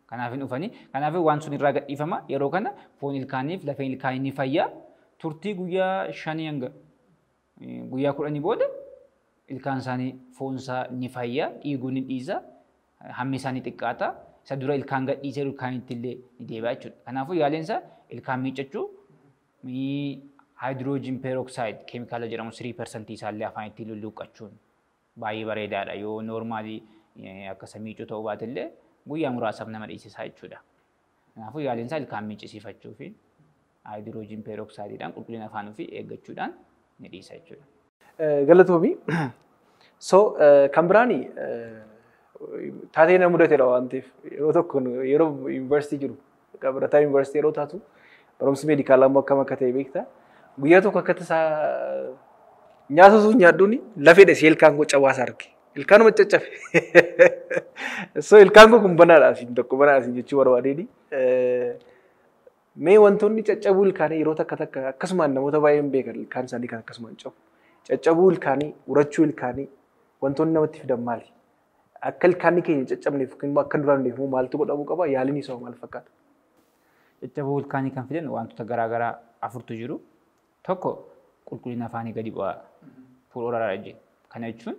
Kanaaf hin dhufani. Kanaaf waan sun irraa gadhiifama yeroo kana foon ilkaaniif lafeen ilkaanii ni fayya. Turtii guyyaa 5 hanga guyyaa 10 booda ilkaan isaanii foon isaa ni fayya, dhiiguun ni dhiisa, hammi isaanii xiqqaata. Isa dura ilkaan gadhiisee ilkaanitti illee ni deebi'a jechuudha. Kanaafuu yaaliin isaa ilkaan miiccachuu hydrogen peroxide keemikaala jedhamu 3% isaallee afaanitti lulluuqqachuun baay'ee bareedaadha. Yoo noormaalii akkasa miicuu ta'uu baate illee guyyaa muraasaaf nama dhiisisaa jechuudha. Kanaafuu yaaliin isaa ilkaan miiccisiifachuu fi hydrogen peroxideedhaan qulqullina afaanii fi eeggachuudhaan ni dhiisa jechuudha. Galatoomi. So kan biraani taatee na mudateedha waan ta'eef yeroo tokko yeroo yuunivarsiitii jiru barataa yuunivarsiitii yeroo taatu barumsi meedikaalaa immoo akkam akka ta'e beektaa. Guyyaa tokko akka tasaa nyaata sun nyaadduun lafeedha ishee ilkaan koo cabaasa arge. Ilkaanuma caccabe. So ilkaan koo kun banaadhaaf tokko banaadhaaf jechuu barbaadeeni. Mee wantoonni caccabuu ilkaanii yeroo takka takka akkasumaan namoota baay'een beekan ilkaan isaanii kan akkasumaan cabu. Caccabuu ilkaanii, urachuu ilkaanii wantoonni namatti fidan maali? Akka ilkaanni keenya caccabneef yookiin akka duraanneef maaltu godhamuu qaba? Yaaliin isaa maal fakkaata? Caccabuu ilkaanii kan fidan wantoota garaagaraa afurtu jiru. Tokko qulqullina afaanii gadi bu'aa fuudhuudhaadha jenna. Kana jechuun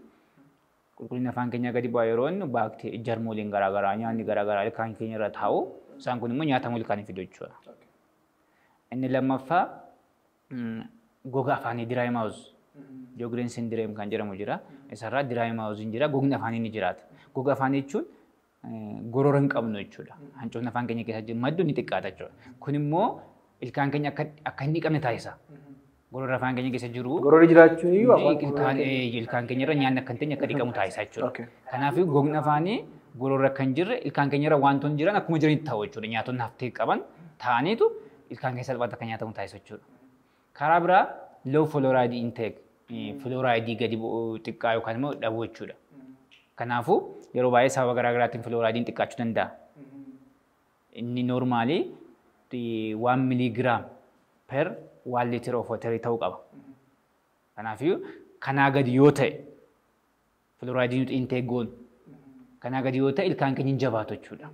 qulqullina afaan keenyaa gadi bu'aa yeroo inni baakteerii jarmooliin garaagaraa nyaanni garaagaraa ilkaan keenya irra taa'u isaan kun immoo nyaatamuu ilkaanii fidu jechuudha. Inni lammaffaa goga afaanii diraay maawuz joogireen sindireem kan jedhamu jira. Isarraa diraay maawuziin jira. Gogni afaanii ni jiraata. Goga afaanii jechuun gorora hin qabnu jechuudha. Hancootni afaan keenya keessa jiru maddu ni xiqqaata jechuudha. Kun immoo ilkaan keenya akka hin dhiqamne taasisa. Gorora afaan keenya keessa jiru. Gororri jiraachuun iyyuu ilkaan keenya irra nyaanni akka hin teenye akka dhiqamu taasisa jechuudha. Kanaaf gogni afaanii gorora akka hin jirre ilkaan keenya irra wantoonni jiran akkuma jiranitti ta'u jechuudha. Nyaatonni haftee qaban ta'aniitu ilkaan keessa salphaatti akka nyaatamu taasisa jechuudha. Karaa biraa low fluoride intake fluoride gadi xiqqaa yookaan immoo dhabuu jechuudha. Kanaafuu yeroo baay'ee sababa garaagaraatiin fluoridein xiqqaachuu danda'a. Inni noormaalii 1 milligram per 1 liter of water ta'uu qaba. Kanaafuu kanaa gadi yoo ta'e fluoride nuti intake goonu kanaa gadi yoo ta'e ilkaan keenya hin jabaatu jechuudha.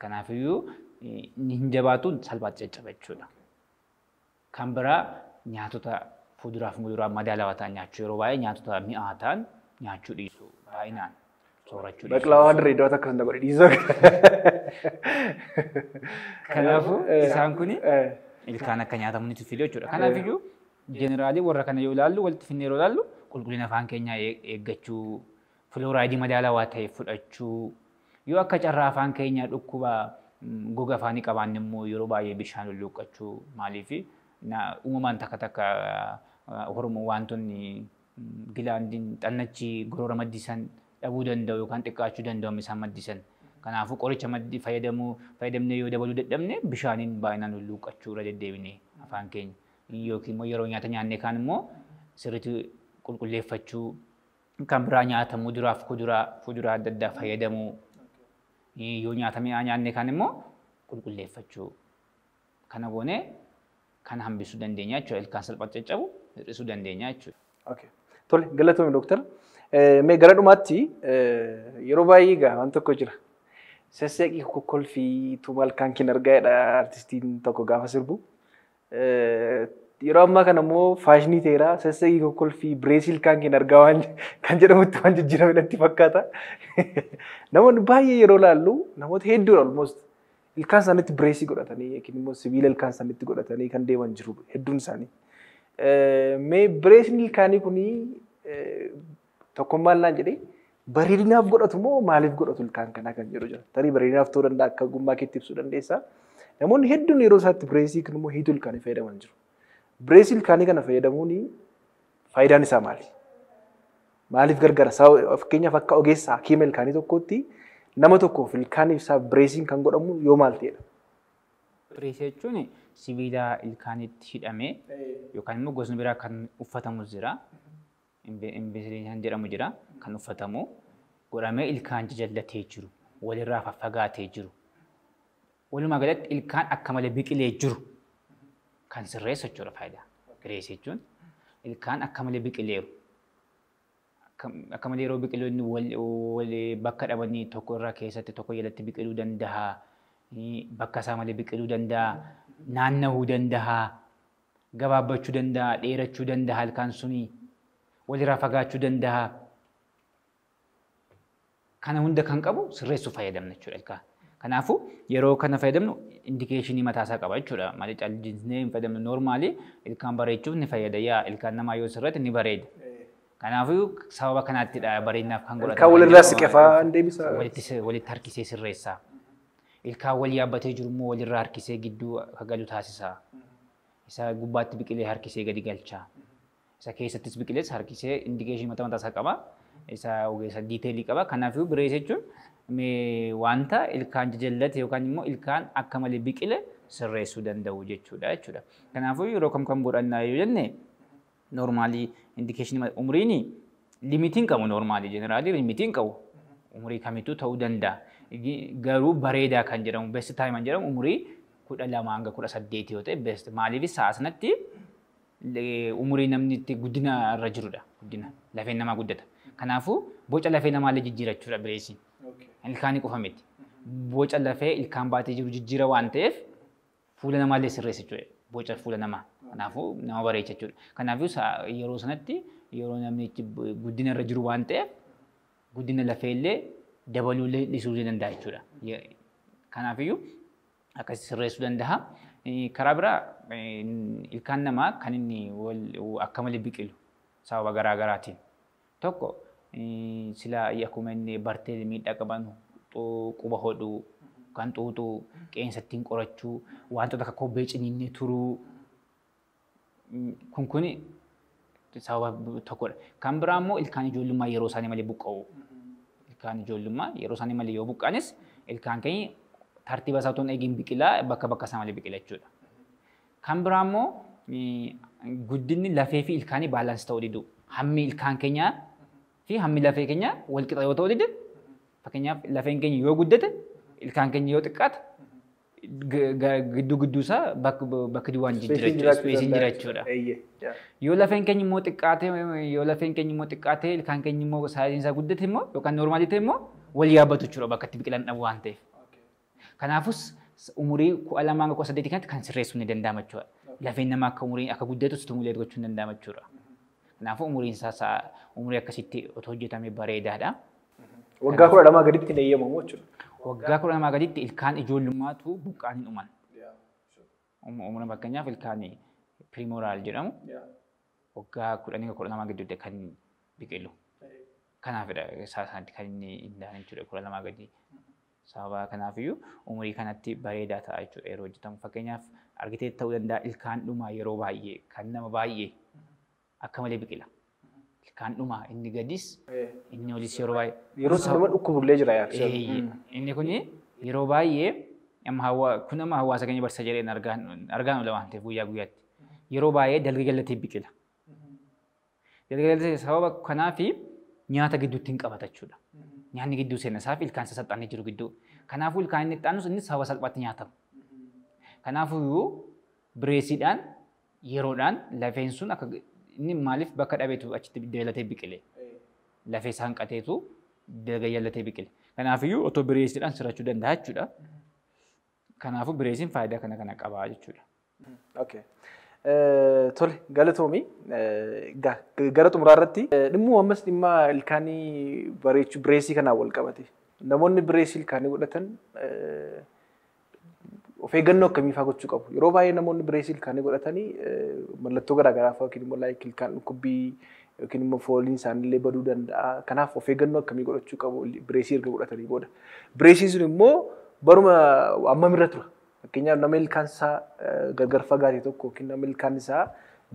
Kanaafuu hin jabaatu salphaatti caccaba jechuudha. Kan biraa nyaatota fuduraa fi muduraa madaalawaa ta'an nyaachuu yeroo baay'ee nyaatota mi'aa ta'an nyaachuu dhiisu baay'inaan soorachuu dhiisu. Baaqlaawaa Dirreedawaa akkasuma dabalee dhiisuu. Kanaafuu isaan kuni ilkaan akka nyaatamu nuti fidee jechuudha. Kanaafiyyuu jeeneraalii warra kana yoo ilaallu walitti finnee yeroo ilaallu qulqullina afaan keenyaa eeggachuu fluoride madaalawaa ta'e fudhachuu yoo akka carraa afaan keenyaa dhukkuba goga afaanii qabaanne immoo yeroo baay'ee bishaan lulluuqqachuu maaliif uumamaan takka hormuu wantoonni gilaandiin xannachi goroora maddisan dhabuu danda'u yookaan xiqqaachuu danda'u isaan maddisan. Kanaafuu qoricha fayyadamnee yoo dabaluu dadhabne bishaaniin baay'inaan lulluuqqachuu irra deddeebinee afaan keenya yookiin immoo yeroo nyaata nyaanne kaan immoo sirriitti qulqulleeffachuu kan biraa nyaata muduraa fi fuduraa adda addaa fayyadamuu yoo nyaata mi'aa nyaanne kaan immoo qulqulleeffachuu kana goonee kan hambisuu dandeenya jechuudha. Ilkaan salphaatti caccabu hir'isuu dandeenya jechuudha. Okay. Tole galatoomii doktara. Mee gara dhumaatti yeroo baay'ee egaa waan tokko jira. Sesseeqii kokkolfii tuuma ilkaan keen argaadha artistiin tokko gaafa sirbu. Yeroo ammaa kana immoo faashinii ta'eera sesseeqii kokkolfii bireesii ilkaan keen argaa waan kan jedhamutti waan jijjiirame natti fakkaata. Namoonni baay'ee yeroo laallu namoota hedduudha almost ilkaan isaaniitti bireesii godhatanii yookiin immoo sibiila ilkaan isaaniitti godhatanii kan deeman jiru hedduun isaanii. Mee bireesiin ilkaanii kunii tokkummaan laan jedhee bareedinaaf godhatu moo maaliif godhatu ilkaan kanaa kan jedhu jira. Tarii bareedinaaf ta'uu danda'a akka gummaa keetti ibsuu dandeessaa. Namoonni hedduun yeroo isaatti bireesii kun immoo hiituu ilkaanii fayyadaman jiru. Bireesii ilkaanii kana fayyadamuun faayidaan isaa maali? Maaliif gargaara? Fakkeenyaaf akka ogeessa hakiima ilkaanii tokkootti nama tokkoof ilkaaniif isaa bireesiin kan godhamu yoo maal ta'edha? Bireesii jechuun sibiila ilkaaniitti hidhamee yookaan immoo gosni biraa kan uffatamu jira. Invisiliin jedhamu jira kan uffatamu godhamee ilkaan jajallatee jiru walirraa faffagaatee jiru. Walumaa galatti ilkaan akka malee biqilee jiru kan sirreessu jechuudha faayidaa. Bireesii jechuun ilkaan akka malee biqileeru. Akka malee yeroo biqiloonni bakka dhabanii tokko irraa keessatti tokko jalatti biqiluu danda'a. Bakka isaa malee biqiluu danda'a. Naanna'uu danda'a. Gabaabbachuu danda'a. Dheerachuu danda'a ilkaan suni. Walirraa fagaachuu danda'a. Kana hunda kan qabu sirreessuuf fayyadamna jechuudha ilkaan. Kanaafuu yeroo kana fayyadamnu indikeeshinii mataasaa qaba jechuudha. Malee caalchisnee hin fayyadamnu noormaali ilkaan bareechuuf ni fayyada. Yaa ilkaan namaa yoo sirrate ni bareeda. Kanaafuu sababa kanaattidha bareedinaaf kan godhatan. Ilkaan walirraa siqefaa deebisa. Walitti harkisee sirreessa. Ilkaan wal yaabbatee jiru immoo walirraa harkisee gidduu akka galu taasisa. Isa gubbaatti biqilee harkisee gadi galcha. Isa keessattis biqilees harkisee indikeeshinii mataasaa qaba. Isa ogeessa diiteelii qaba. Kanaafuu bireesii jechuun wanta ilkaan jajallate yookaan immoo ilkaan akka malee biqile sirreessuu danda'u jechuudha. Kanaafuu yeroo kam godhannaa yoo jenne noormaalii indikeeshinii umriin limitiin qabu noormaalii jeeneraalii limitiin qabu umrii kamittuu ta'uu danda'a. Garuu bareedaa kan jedhamu best time kan jedhamu umrii 12 hanga 18 yoo ta'e best maaliif sa'a sanatti umurii namni itti guddina irra jirudha. Guddina lafeen namaa guddata. Kanaafuu boca lafee namaallee jijjiirachuudha bireesiin. Ilkaanii qofa miti. Boca lafee ilkaan baatee jiru jijjiira waan ta'eef fuula namaallee sirreessa jechuudha. Boca fuula namaa. Kanaafuu nama bareecha jechuudha. Kanaafuu yeroo sanatti yeroo namni itti guddina irra jiru waan ta'eef guddina lafeellee dabaluullee dhisuu danda'a jechuudha. Kanaafiyyuu akkasii sirreessuu danda'a. Karaa biraa ilkaan namaa kan inni akka malee biqilu sababa garaa garaatiin. Tokko sila akkuma inni bartee miidhaa qaban quba hodhuu kan xuuxuu qeensa ittiin qorachuu wantoota akka kobbee ciniinnee turuu kun sababa tokkodha. Kan biraa immoo ilkaan ijoollummaa yeroo isaanii malee buqqa'u. Ilkaan ijoollummaa yeroo isaanii malee yoo buqqa'anis ilkaan keenya tartiiba isaa otoo hin eegin biqilaa bakka isaa malee biqila jechuudha. Kan biraa immoo guddinni lafee fi ilkaanii baalaansi ta'uu didu. Hammi ilkaan keenyaa fi hammi lafee keenyaa wal qixa yoo ta'uu dide fakkeenyaaf lafeen keenya yoo guddate ilkaan keenya yoo xiqqaata gidduu isaa bakka duwwaan ispeesiin jiraachuudha. Yoo lafeen keenya immoo xiqqaate ilkaan keenya immoo saayiziin isaa guddate immoo yookaan noormaali ta'e immoo wal yaabbatu jechuudha bakka itti biqilan dhabu waan ta'eef. Kanaafus umurii 12-8 kanatti kan sirreessuun ni danda'ama jechuudha. Lafeen namaa akka umuriin akka guddatu stimuleet gochuun ni danda'ama jechuudha. Kanaafuu umuriin isaa umurii akkasitti otoo hojjetamee bareedaadha. Waggaa 12 gaditti ni eeyyamamu jechuudha. Waggaa 12 gaditti ilkaan ijoollummaatu buqqaan hin dhuman. Umura fakkeenyaaf ilkaan pirimoraal jedhamu waggaa 10-12 gidduutti kan biqilu. Kanaafidha isaatti kan inni indaan jechuudha 12 gadi. Sababa kanaafiyyuu umurii kanatti bareedaa ta'a jechuudha yeroo hojjetamu. Fakkeenyaaf argitee ta'uu danda'a ilkaan dhumaa yeroo baay'ee kan nama baay'ee akka malee biqila. Ilkaan dhumaa inni gadis inni olis yeroo baay'ee. Yeroo sanuma dhukkubullee jira yaa. Inni kun yeroo baay'ee kun amma hawaasa keenya barsiisa jedheen argaan oola waan ta'eef guyyaa guyyaatti. Yeroo baay'ee dalga jallatee biqila. Dalga jallatee sababa kanaafi nyaata gidduutti hin qabata jechuudha. Nyaanni gidduu seenaa isaa fi ilkaan sasalphaanii jiru gidduu. Kanaafuu ilkaan inni itti inni sababa salphaatti nyaatamu. Kanaafuu bireesiidhaan yeroodhaan lafeen sun akka inni maaliif bakka dhabeetu achitti dabalatee biqile. Lafee isaa hanqateetu dalga jallatee biqile. Kanaafuu otoo bireesiidhaan sirrachuu danda'a jechuudha. Kanaafuu bireesiin faayidaa kana qaba jechuudha. Okay. Tole galatoomii gara xumuraa irratti dhimma ammas dhimma ilkaanii bareechuu bireesii kanaan wal qabate namoonni bireesii ilkaanii godhatan of eeggannoo akkamii fa'aa gochuu qabu yeroo baay'ee namoonni bireesii ilkaanii godhatanii mallattoo garaagaraa fa'aa yookiin immoo laayik ilkaan dhukkubbii yookiin immoo fooliin isaaniillee baduu danda'a kanaaf of eeggannoo akkamii godhachuu qabu bireesii erga godhatanii booda bireesiin sun immoo baruma ammamirra tura. Fakkeenyaaf nama ilkaan isaa gargar fagaate tokko yookiin nama ilkaan isaa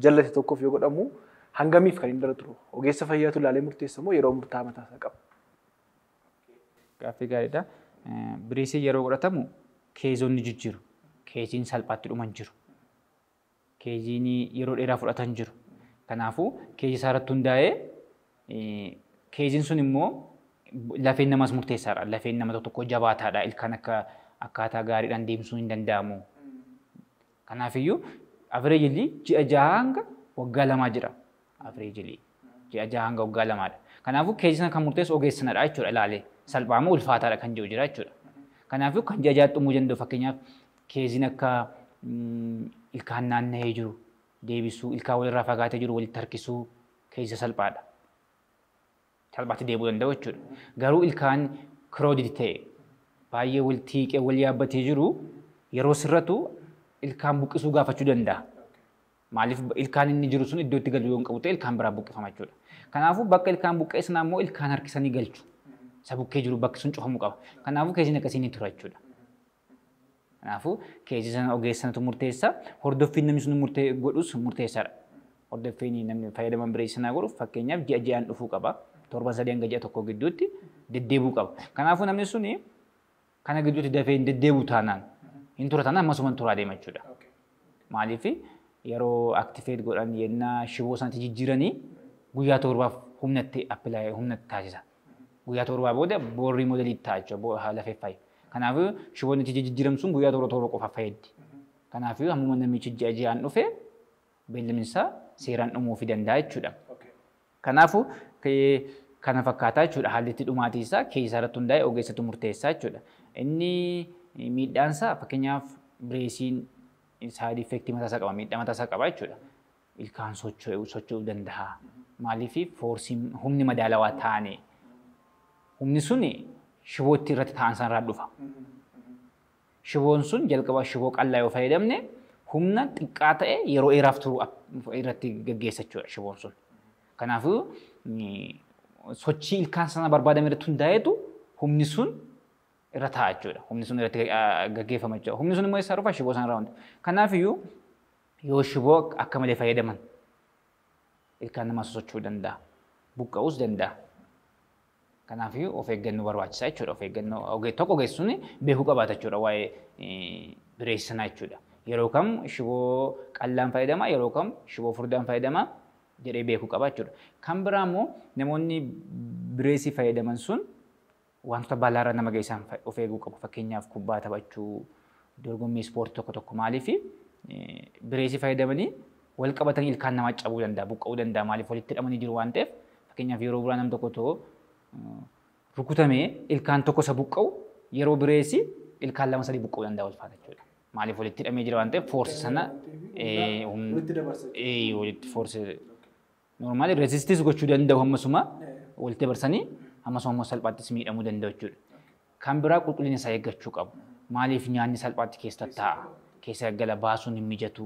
jallate tokkoof yoo godhamu hangamiif kan inni irra turu ogeessa fayyaatu ilaalee murteessa moo yeroo murtaa'aa mataa isaa qaba. Gaaffii gaariidha. Bireesii yeroo godhatamu keezonni jijjiiru. Keeziin salphaatti dhuman jiru. Keeziin yeroo dheeraa fudhatan jiru. Kanaafuu keezii isaa irratti hundaa'ee keeziin sun immoo lafeen namaas murteessaadha. Lafeen nama tokko jabaataadha. Ilkaan akkaataa gaariidhaan deemsuu hin danda'amu. Kanaafiyyuu averejilii ji'a 6 hanga waggaa 2 jira. Averejilii ji'a 6 hanga waggaa 2dha. Kanaafuu keezii sana kan murteessu ogeessanadha jechuudha ilaalee. Salphaamoo ulfaataadha kan jiru jira jechuudha. Kanaafuu kan ji'a 6 xumuu danda'u fakkeenyaaf keeziin akka ilkaan naanna'ee jiru deebisuu ilkaan walirraa fagaatee jiru walitti harkisuu keezii salphaadha. Salphaatti deebuu danda'u jechuudha. Garuu ilkaan kiroodid ta'e baay'ee wal tiiqee wal yaabbatee jiru yeroo sirratu ilkaan buqqisuu gaafachuu danda'a. Maaliif ilkaan inni jiru sun iddoo itti galu yoo hin qabu ta'e ilkaan biraa buqqifama jechuudha. Kanaafuu bakka ilkaan buqqee sanaa immoo ilkaan harkisanii galchu. Isa bukkee jiru bakki sun cufamuu qaba. Kanaafuu keeziin akkasii ni tura jechuudha. Kanaafuu keezii sana ogeessanatu murteessa. Hordoffiin namni sun godhus murteessaadha. Hordoffiin namni fayyadaman bireesii sanaa godhu fakkeenyaaf ji'a 6 dhufuu qaba. 7 hanga ji'a 1 gidduutti deddeebuu qaba. Kanaafuu namni suni kana gidduutti dafee hin deddeebi'u taanaan hin tura taanaan ammasumaan turaa deema jechuudha. Maaliif yeroo aktifeet godhan yennaa shiboo sanatti jijjiiranii guyyaa 7 humnatti appilaayee humnatti taasisa. Guyyaa 7 booda boorrii moodeliitti ta'a jechuudha lafee fayyu. Kanaafuu shiboon itti jijjiiramu sun guyyaa 7 qofa fayyaddi. Kanaafuu hammuma namichi ji'a 6 dhufe beellaminsa seeraan dhumuuf danda'a jechuudha. Kanaafuu kana fakkaataa jechuudha haalli itti dhumaatii isaa keessa irratti hundaa'e ogeessatu murteessaa jechuudha. Inni miidhaan isaa fakkeenyaaf bireesiin saayid effektii mataa isaa qaba miidhaa mataa isaa qaba jechuudha. Ilkaan socho'uu danda'a. Maaliif foorsiin humni madaalawaa taane humni sun shibootti irratti ta'an sanarraa dhufa. Shiboon sun jalqaba shiboo qal'aa yoo fayyadamne humna xiqqaa ta'e yeroo dheeraaf turu irratti gaggeessa jechuudha shiboon sun. Kanaafuu sochii ilkaan sana barbaadame irratti hundaa'etu humni sun irra ta'a jechuudha. Humni sun irratti gaggeeffama jechuudha. Humni sun immoo eessaa dhufa shiboo sanarraa hundi. Kanaafiyyuu yoo shiboo akka malee fayyadaman ilkaan namaa sosocho'uu danda'a. Buqqa'uus danda'a. Kanaafiyyuu of eeggannoo barbaachisaa jechuudha. Of eeggannoo tokko ogeessuun beekuu qabaata jechuudha waa'ee bireesii sanaa jechuudha. Yeroo kam shiboo qal'aan fayyadama yeroo kam shiboo furdaan fayyadama jedhee beekuu qaba jechuudha. Kan biraa immoo namoonni bireesii fayyadaman sun wantoota balaarra nama geessan of eeguu qabu. Fakkeenyaaf kubbaa taphachuu, dorgommii ispoortii tokko tokko maaliif bireesii fayyadamanii wal qabatanii ilkaan namaa cabuu danda'a, buqqa'uu danda'a maaliif walitti hidhamanii jiru waan ta'eef fakkeenyaaf yeroo biraa nam tokko too rukutamee ilkaan tokko isa buqqa'u yeroo bireesii ilkaan lama sadii buqqa'uu danda'a wal faana jechuudha. Maaliif walitti hidhamee jira waan ta'eef foorsi sana walitti foorsi normaali reezistis gochuu danda'u hammasuma walitti dabarsanii hammasuma salphaattis miidhamuu danda'u jechuudha. Kan biraa qulqullina isaa eeggachuu qabu. Maaliif nyaanni salphaatti keessa taa'a, keessa gala baasuun hin mijatu,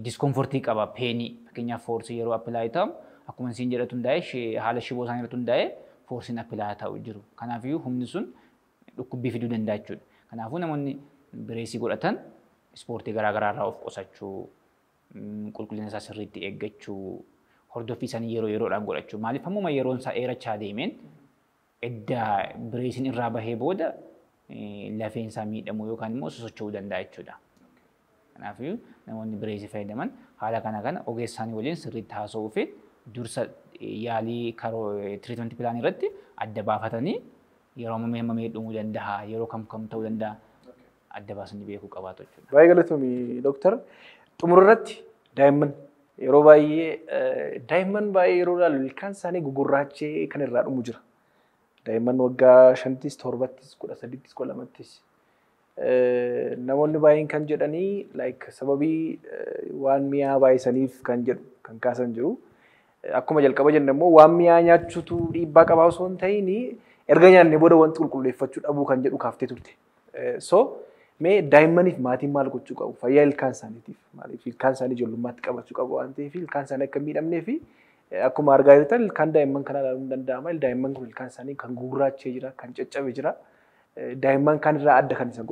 diskomfortii qaba, peenii fakkeenyaaf foorsi yeroo appilaayi ta'u akkuma isin jedhatu hundaa'e haala shiboo isaanii irratti hundaa'e foorsiin appilaayi ta'u jiru. Kanaafiyyuu humni sun dhukkubbii fiduu danda'a jechuudha. Kanaafuu namoonni bireesii godhatan ispoortii garaagaraa irraa of qusachuu, qulqullina isaa sirriitti eeggachuu, hordoffii isaanii yeroo yeroodhaan godhachuu. Maaliif hammuma yeroon isaa dheerachaa deemeen edda bireesiin irraa bahee booda lafeen isaa miidhamuu yookaan immoo sosocho'uu danda'a jechuudha. Kanaafuu namoonni bireesii fayyadaman haala kana ogeessaanii waliin sirriitti haasa'uu fi dursa yaalii tiriitmentii pilaanii irratti adda baafatanii yeroo hammamee dhumuu danda'a, yeroo kam ta'uu danda'a adda baasanii beekuu qabaatu jechuudha. Baay'ee galatoomii dooktar. Xumura irratti daa'imman yeroo baay'ee yeroo ilaalu ilkaan isaanii gugurraachee kan irraa dhumu jira. Daa'imman waggaa 5, 7, 13, 12 namoonni baay'een kan jedhanii sababii waan mi'aa baay'isaniif kan jedhu kan kaasan jiru. Akkuma jalqaba jenne immoo waan mi'aa nyaachuutu dhiibbaa qabaa osoo hin ta'in erga nyaannee booda wanti qulqulleeffachuu dhabuu kan jedhu kaaftee turte. So mee daa'immaniif maatiin maal gochuu qabu? Fayyaa ilkaan isaaniitiif maaliif ilkaan isaanii ijoollummaatti qabachuu qabu waan ta'eef ilkaan isaanii akka miidhamnee fi akkuma argaa jirtan ilkaan daa'imman kanaa ilaaluun ni danda'ama. Daa'imman kun ilkaan isaanii kan gugurraachee jira, kan caccabe jira. Daa'imman kan irraa adda kan isaan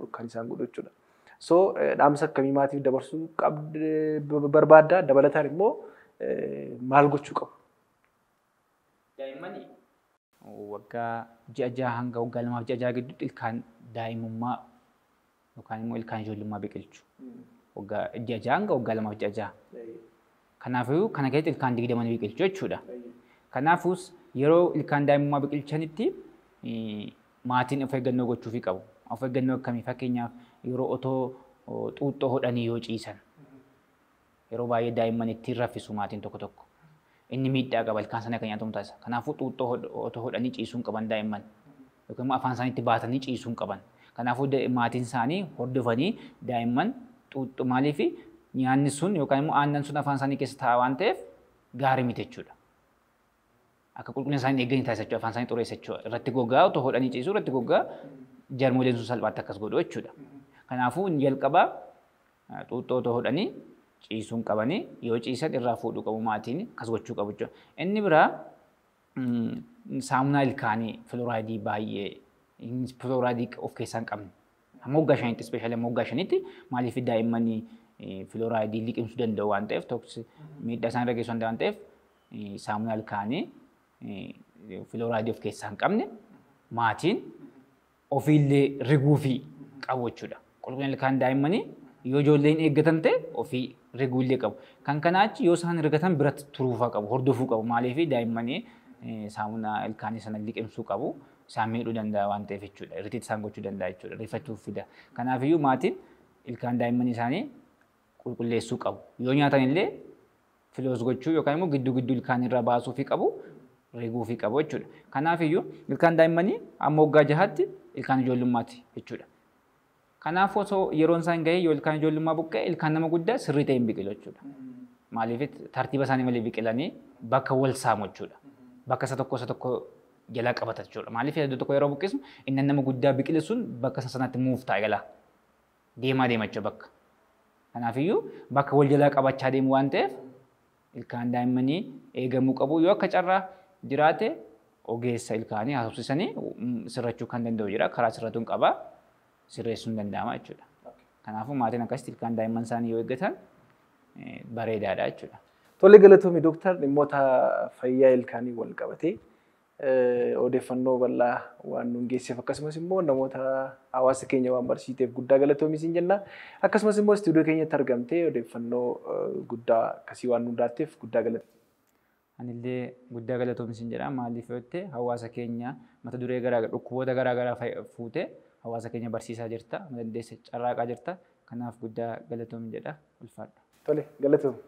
godhu jechuudha. So dhaamsa akkamii maatiif dabarsuu barbaadda? Dabalataan immoo maal gochuu qabu? Daa'immanii waggaa 6 hanga waggaa 2 gidduutti ilkaan daa'imummaa yookaan immoo ilkaan ijoollummaa biqilchu. Waggaa 6 hanga waggaa 2 Kanaafuu kana keessatti ilkaan 20 biqilchu jechuudha. Kanaafuu yeroo ilkaan daa'imummaa biqilchanitti maatiin of eeggannoo gochuufii qabu. Of eeggannoo akkamii? Fakkeenyaaf yeroo otoo xuuxxoo hodhanii yoo ciisan yeroo baay'ee daa'imman ittiin raffisu maatiin tokko tokko. Inni miidhaa qaba ilkaan sana kan nyaatamu taasisa. Kanaafuu xuuxxoo otoo hodhanii ciisuun qaban daa'imman yookaan immoo afaan isaaniitti baatanii ciisuun qaban. Kanaafuu maatiin isaanii hordofanii daa'imman xuuxxoo maaliif nyaanni sun yookaan immoo aannan sun afaan isaanii keessa taa'aa waan ta'eef gaarii miti jechuudha. Akka qulqullina isaanii eegganii taasisaa jechuudha. Afaan isaanii xureessa jechuudha. Irratti goggaa otoo hodhanii ciisuu irratti goggaa jarmooleen sun salphaatti akkas godhu jechuudha. Kanaafuu jalqabaa xuuxxoo otoo hodhanii ciisuun qabanii yoo ciisan irraa fuudhuu qabu maatiin akkas gochuu qabu jechuudha. Inni biraa saamunaa ilkaanii filooraayidii baay'ee filooraayidii of keessaa hin qabne. Amma waggaa 5tti ispeeshaalii amma waggaa 5tti maaliif daa'immanii filooraayidii liqimsuu danda'u waan ta'eef miidhaa isaan irra geessu waan ta'eef saamunaa ilkaanii filooraayidii of keessaa hin qabne maatiin ofiillee riguufii qabu jechuudha. Qulqullina ilkaan daa'immanii yoo ijoolleen eeggatan ta'e ofii riguullee qabu. Kan kanaachi yoo isaan rigatan biratti turuufaa qabu, hordofuu qabu. Maaliif daa'immanii saamunaa ilkaanii sana liqimsuu qabu. Isaan miidhuu danda'a waan ta'eef jechuudha. Irratti isaan gochuu danda'a jechuudha. Rifachuuf fida. Kanaafiyyuu maatiin ilkaan daa'immanii isaanii qulqulleessuu qabu. Yoo nyaatan illee filoos gochuu yookaan immoo gidduu ilkaan irraa baasuufii qabu, riguufii qabu jechuudha. Kanaafiyyuu ilkaan daa'immanii amma waggaa 6tti ilkaan ijoollummaati jechuudha. Kanaaf osoo yeroon isaan gahee yoo ilkaan ijoollummaa buqqa'e ilkaan nama guddaa sirrii ta'een biqilu jechuudha. Maaliif tartiiba isaanii malee biqilanii bakka wal saamu jechuudha. Bakka isa tokko jalaa qabata jechuudha. Maaliif iddoo tokko yeroo buqqisnu inni nama guddaa biqile sun bakka sanatti muuftaa galaa deemaa jechuudha bakka. Kanaafiyyuu bakka wal jalaa qabachaa deemu waan ta'eef ilkaan daa'immanii eegamuu qabu. Yoo akka carraa jiraate ogeessa ilkaanii haasofsiisanii sirrachuu kan danda'u jira. Karaa sirratuun qabaa. Sirreessuun danda'ama jechuudha. Kanaafuu maatiin akkasitti ilkaan daa'imman isaanii yoo eeggatan bareedaadha jechuudha. Tole galatoomii dooktar dhimmoota fayyaa ilkaanii wal qabatee odeeffannoo bal'aa waan nuun geesseef akkasumas immoo namoota hawaasa keenya waan barsiiteef guddaa galatoomii siin jenna. Akkasumas immoo istuudiyoo keenyatti argamtee odeeffannoo guddaa akkasii waan nuun laatteef guddaa galatoomii. Anillee guddaa galatoomii siin jedha. Maaliif yoo ta'e hawaasa keenya mata duree garaagaraa dhukkuboota garaagaraa fuutee hawaasa keenya barsiisaa jirta, dandeessa carraaqaa jirta. Kanaaf guddaa galatoomi jedha ulfaadha. Tole galatoomi.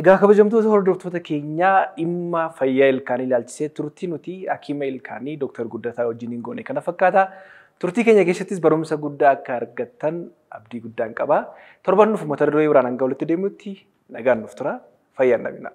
Egaa kabajamtoota hordoftoota keenyaa dhimma fayyaa ilkaanii ilaalchisee turtii nuti hakiima ilkaanii Dr. Guddataa wajjin hin goone kana fakkaata. Turtii keenya keessattis barumsa guddaa akka argattan abdii guddaan qaba. Torban nuuf mata duree biraan hanga walitti deemutti nagaan nuuf tura. Fayyaan dhabina.